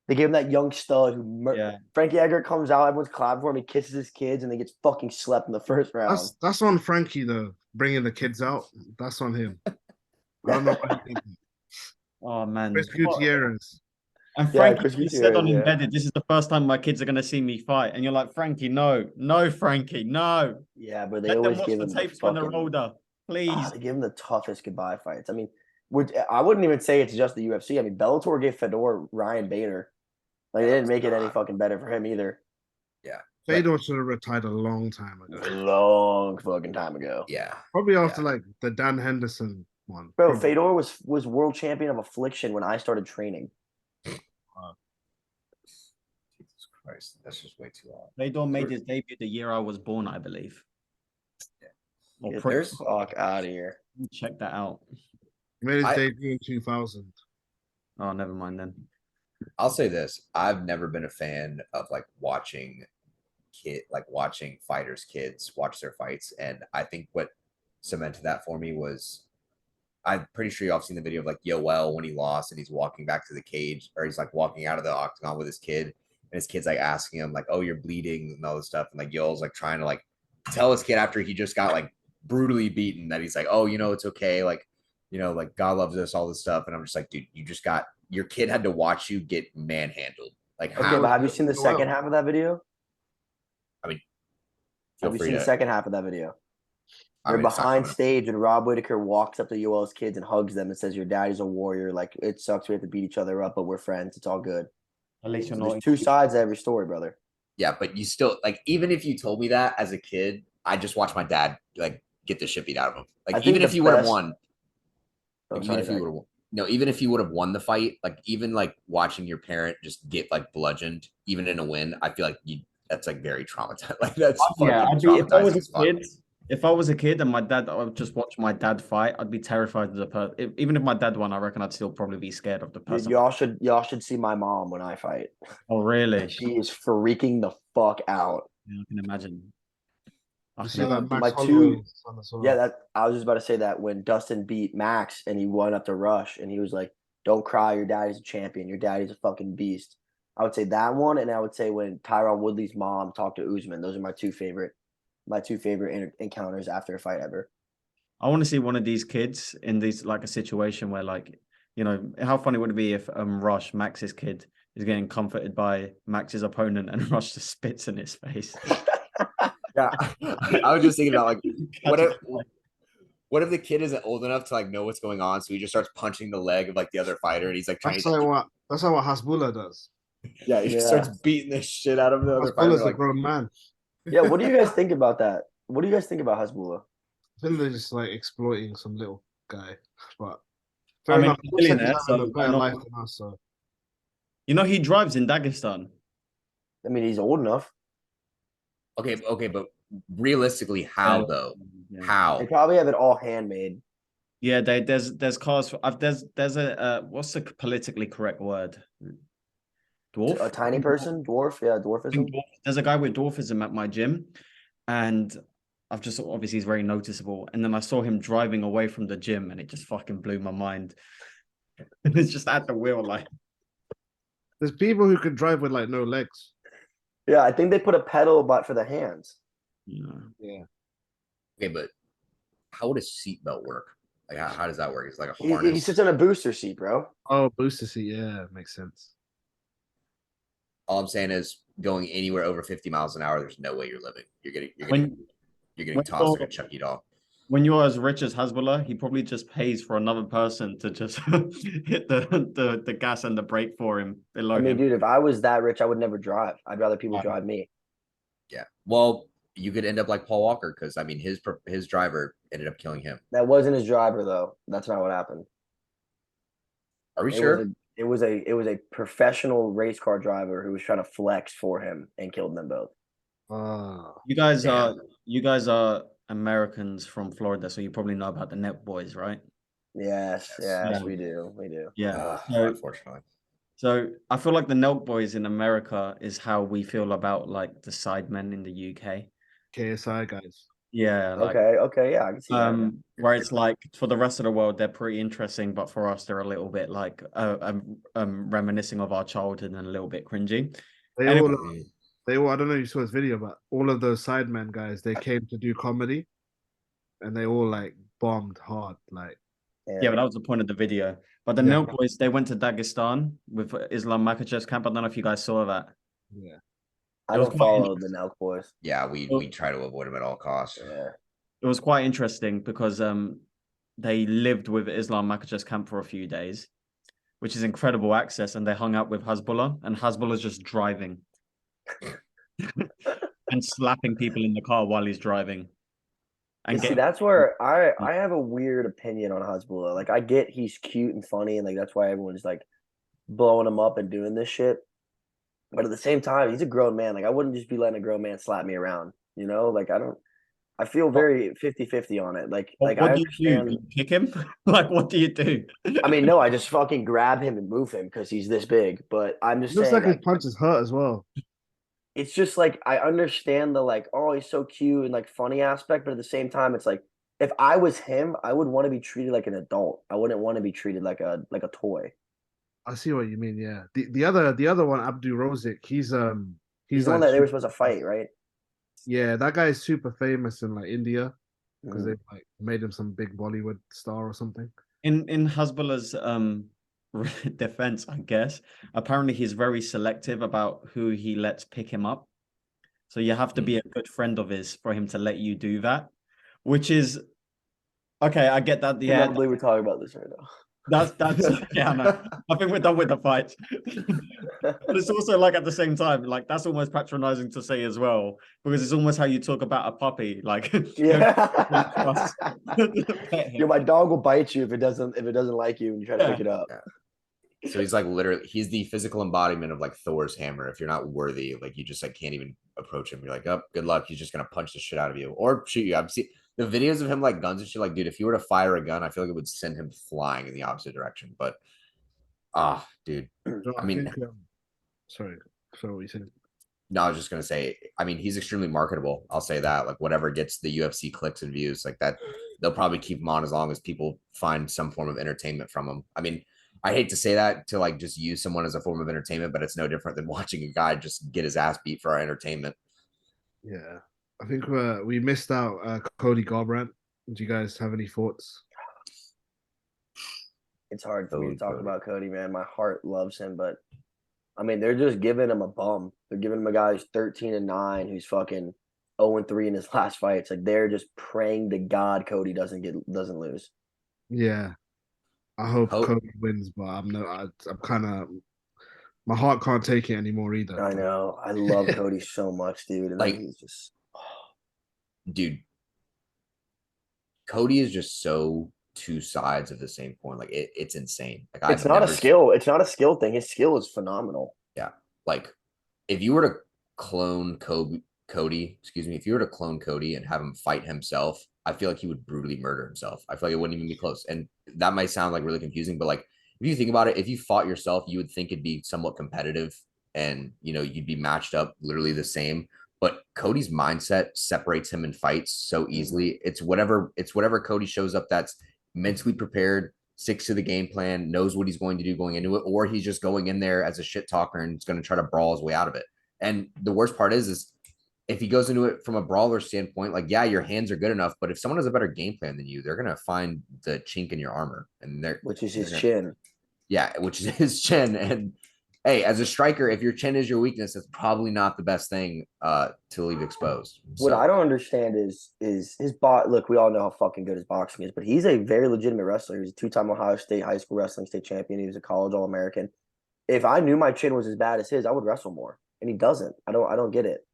They gave him that young stud who Frankie Edgar comes out, everyone's clapping for him, he kisses his kids, and then gets fucking slept in the first round. That's on Frankie though, bringing the kids out. That's on him. I don't know what he thinking. Oh man, Chris Gutierrez. And Yeah, Frankie Chris just said on Gutierrez, yeah. Embedded, this is the first time my kids are going to see me fight. And you're like, Frankie, no, no, Frankie, no. Yeah, but they Let them always watch give the him the tapes when they're fucking. older, please. They give him the toughest goodbye fights. I mean, I wouldn't even say it's just the UFC. I mean, Bellator gave Fedor Ryan Bader. Like, they didn't make it any fucking better for him either. Yeah. Fedor should have retired a long time ago. A long fucking time ago. Yeah. Probably after like the Dan Henderson one. Bro, Probably. Fedor was world champion of Affliction when I started training. Jesus Christ, that's just way too long. Fedor made his debut the year I was born, I believe. Yeah. Or Get the fuck out of here. check that out. He made his debut in 2000. Oh, never mind then. I'll say this: I've never been a fan of like watching fighters' kids watch their fights, and I think what cemented that for me was I'm pretty sure y'all have seen the video of like Yoel when he lost and he's walking back to the cage, or he's like walking out of the octagon with his kid, and his kid's like asking him like, "Oh, you're bleeding," and all this stuff, and like Yoel's like trying to like tell his kid after he just got like brutally beaten that he's like, "Oh, it's okay, like like God loves us," all this stuff, and I'm just like, dude, your kid had to watch you get manhandled. Like, Okay, but have you seen the second half of that video? I mean, have you seen the second half of that video? They're it's not behind coming up. stage, and Rob Whitaker walks up to Yoel's kids and hugs them and says, "Your daddy's a warrior. Like, it sucks we have to beat each other up, but we're friends. It's all good." At least you're There's not. two sides to every story, brother. Yeah, but you still like, even if you told me that as a kid, I just watched my dad like get the shit beat out of him. I Like, think even if the he would have best- won, Oh, like, sorry, even if he would have no, even if he would have won the fight, like even like watching your parent just get like bludgeoned, even in a win, I feel like that's like very traumatizing. Like that's Yeah, fucking I'd be, if I was traumatizing a as fuck. kid, if I was a kid and my dad, I would just watch my dad fight, I'd be terrified of the person. Even if my dad won, I reckon I'd still probably be scared of the Dude, person. y'all should see my mom when I fight. Oh, really? She is freaking the fuck out. Yeah, I can imagine. You see that My Max two- Holloway's on as well. Yeah, that I was just about to say that when Dustin beat Max and he went up to Rush and he was like, "Don't cry, your daddy's a champion. Your daddy's a fucking beast." I would say that one, and I would say when Tyron Woodley's mom talked to Usman. Those are my two favorite encounters after a fight ever. I want to see one of these kids in these like a situation where like, how funny would it be if Rush, Max's kid, is getting comforted by Max's opponent and Rush just spits in his face. Yeah, I was just thinking about like what if the kid isn't old enough to like know what's going on, so he just starts punching the leg of like the other fighter, and he's like trying That's to like what Hasbulla does. yeah, he just Yeah. starts beating the shit out of the other fighter. Hasbulla's a Like, grown man. Yeah, what do you guys think about that? What do you guys think about Hasbulla? I think they're just like exploiting some little guy. But I mean, enough. Looks like he's billionaire, having a so better why life not? than us. So He drives in Dagestan. I mean, he's old enough. okay, but realistically, how though? Yeah. They How? probably have it all handmade. Yeah, there's cars. There's a what's the politically correct word? Dwarf. A tiny person, dwarf, yeah, dwarfism. There's a guy with dwarfism at my gym, and I've just obviously he's very noticeable. And then I saw him driving away from the gym, and it just fucking blew my mind. And it's just at the wheel, like there's people who can drive with like no legs. Yeah, I think they put a pedal but for the hands. Yeah. Okay, but how would a seatbelt work? Like, how does that work? It's like a He harness. sits in a booster seat, bro. Oh, booster seat. Yeah, makes sense. All I'm saying is going anywhere over 50 miles an hour, there's no way you're living. You're getting when tossed like a Chucky doll. when you're as rich as Hasbulla, he probably just pays for another person to just hit the gas and the brake for him below I mean, him. dude, if I was that rich, I would never drive. I'd rather people drive me. Yeah. Well, you could end up like Paul Walker because I mean his driver ended up killing him. That wasn't his driver, though. That's not what happened. Are we It sure? was a professional race car driver who was trying to flex for him and killed them both. You guys Damn. are Americans from Florida, so you probably know about the Net Boys, right? Yes, Yeah. we do. Yeah. Unfortunately. So I feel like the Nelk Boys in America is how we feel about like the Sidemen in the UK. KSI guys. Yeah, like Okay, yeah, I can see that. where it's like for the rest of the world they're pretty interesting, but for us they're a little bit like reminiscing of our childhood and a little bit cringy. They Anyway. all I don't know if you saw this video, but all of those Sidemen guys, they came to do comedy, and they all like bombed hard. Like Yeah, but that was the point of the video. But the Yeah. Neal boys, they went to Dagestan with Islam Makhachev's camp. I don't know if you guys saw that. Yeah. I It was don't quite follow the Nelk boys. Yeah, we try to avoid him at all costs. Yeah. it was quite interesting because they lived with Islam Makhachev's camp for a few days, which is incredible access, and they hung out with Hasbulla, and Hasbulla's just driving and slapping people in the car while he's driving. And See, getting that's where I have a weird opinion on Hasbulla. Like, I get he's cute and funny, and like that's why everyone's like blowing him up and doing this shit. But at the same time, he's a grown man. Like, I wouldn't just be letting a grown man slap me around. You know, like I feel very 50-50 on it. Like what I do you do? understand. You kick him? Like, what do you do? I mean, no, I just fucking grab him and move him because he's this big. But I'm just Looks saying, like his punches hurt as well. it's just like I understand the like, oh, he's so cute and like funny aspect, but at the same time, it's like if I was him, I would want to be treated like an adult. I wouldn't want to be treated like a toy. I see what you mean. Yeah. The other one, Abdu Rozik, he's He's the like one that they were super- supposed to fight, right? Yeah, that guy is super famous in like India because Mhm. they like made him some big Bollywood star or something. In Hasbulla's defense, I guess, apparently he's very selective about who he lets pick him up. So you have to be a good friend of his for him to let you do that, which is okay. I get that. I Yeah, cannot believe we're talking about this right now. that's yeah. No, I think we're done with the fight. But it's also like at the same time, like that's almost patronizing to say as well, because it's almost how you talk about a puppy. Like, Yeah. pet him. Yo, my dog will bite you if it doesn't like you when you try to Yeah. pick it up. So he's like literally he's the physical embodiment of like Thor's hammer. If you're not worthy, like you just like can't even approach him. You're like, oh, good luck. He's just gonna punch the shit out of you or shoot you. I've seen the videos of him like guns and shit. Like, dude, if you were to fire a gun, I feel like it would send him flying in the opposite direction. But dude. So I mean, think, sorry, what you said. no, I was just gonna say, I mean, he's extremely marketable. I'll say that. Like whatever gets the UFC clicks and views, like that, they'll probably keep him on as long as people find some form of entertainment from him. I mean, I hate to say that to like just use someone as a form of entertainment, but it's no different than watching a guy just get his ass beat for our entertainment. Yeah, I think we missed out Cody Garbrant. Do you guys have any thoughts? It's hard for me to talk Cody. about Cody, man. My heart loves him, but I mean, they're just giving him a bum. They're giving him a guy who's 13-9, who's fucking 0-3 in his last fight. It's like they're just praying to God Cody doesn't lose. Yeah, I hope Cody wins, but I'm kind of my heart can't take it anymore either. I know. I love Cody so much, dude. And Like, then he's just dude, Cody is just so two sides of the same coin. Like it's insane. Like it's not a skill. It's not a skill thing. His skill is phenomenal. Yeah. Like if you were to clone Cody, excuse me, if you were to clone Cody and have him fight himself, I feel like he would brutally murder himself. I feel like it wouldn't even be close. And that might sound like really confusing, but like if you think about it, if you fought yourself, you would think it'd be somewhat competitive and you'd be matched up literally the same. But Cody's mindset separates him in fights so easily. It's whatever Cody shows up that's mentally prepared, sticks to the game plan, knows what he's going to do going into it, or he's just going in there as a shit talker and is going to try to brawl his way out of it. And the worst part is if he goes into it from a brawler standpoint, like, yeah, your hands are good enough, but if someone has a better game plan than you, they're going to find the chink in your armor. And which is his chin. Yeah, which is his chin. And hey, as a striker, if your chin is your weakness, it's probably not the best thing to leave exposed. What I don't understand is his bot. Look, we all know how fucking good his boxing is, but he's a very legitimate wrestler. He's a 2-time Ohio State high school wrestling state champion. He was a college All-American. If I knew my chin was as bad as his, I would wrestle more. And he doesn't. I don't get it.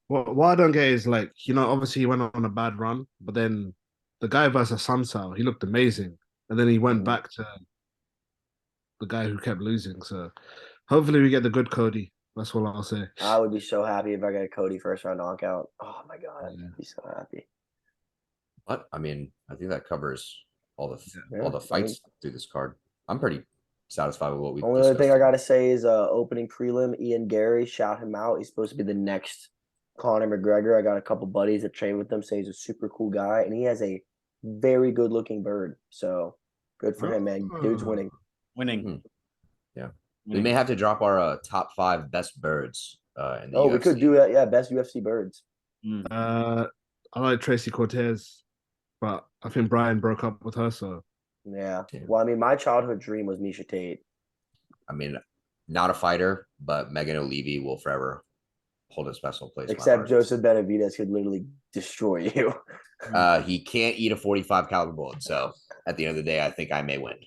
What I don't get is like, obviously he went on a bad run, but then the guy versus Samsao, he looked amazing. And then he went back to the guy who kept losing. So hopefully we get the good Cody. That's all I'll say. I would be so happy if I got a Cody first round knockout. Oh my God. I'd be so happy. But I mean, I think that covers all the fights through this card. I'm pretty satisfied with what we Only other thing I gotta say is opening prelim, Ian Gary, shout him out. He's supposed to be the next Conor McGregor. I got a couple buddies that train with him, say he's a super cool guy, and he has a very good looking bird. So good for him, man. Dude's winning. Yeah. We may have to drop our top 5 best birds in the UFC. We could do that. Yeah, best UFC birds. I like Tracy Cortez, but I think Brian broke up with her, so Yeah. Yeah. Well, I mean, my childhood dream was Misha Tate. I mean, not a fighter, but Megan O'Leary will forever hold a special place. In my Except heart. Joseph Benavidez could literally destroy you. He can't eat a 45 caliber bullet. So at the end of the day, I think I may win.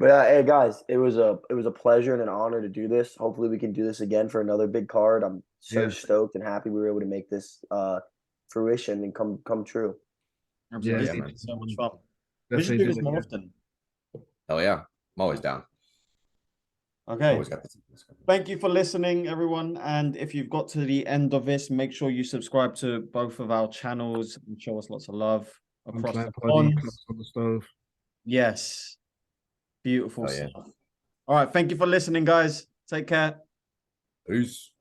But hey guys, it was a pleasure and an honor to do this. Hopefully we can do this again for another big card. I'm so Yeah. stoked and happy we were able to make this fruition and come true. Absolutely. Yeah, man. It's so much fun. We should Definitely do this it, more yeah. often. Hell yeah. I'm always down. Okay. Always got this. Thank you for listening, everyone. And if you've got to the end of this, make sure you subscribe to both of our channels and show us lots of love across the Untitled Body, ponds. Clocks on the Stove. Yes. Beautiful Oh, yeah. stuff. All right. Thank you for listening, guys. Take care. Peace.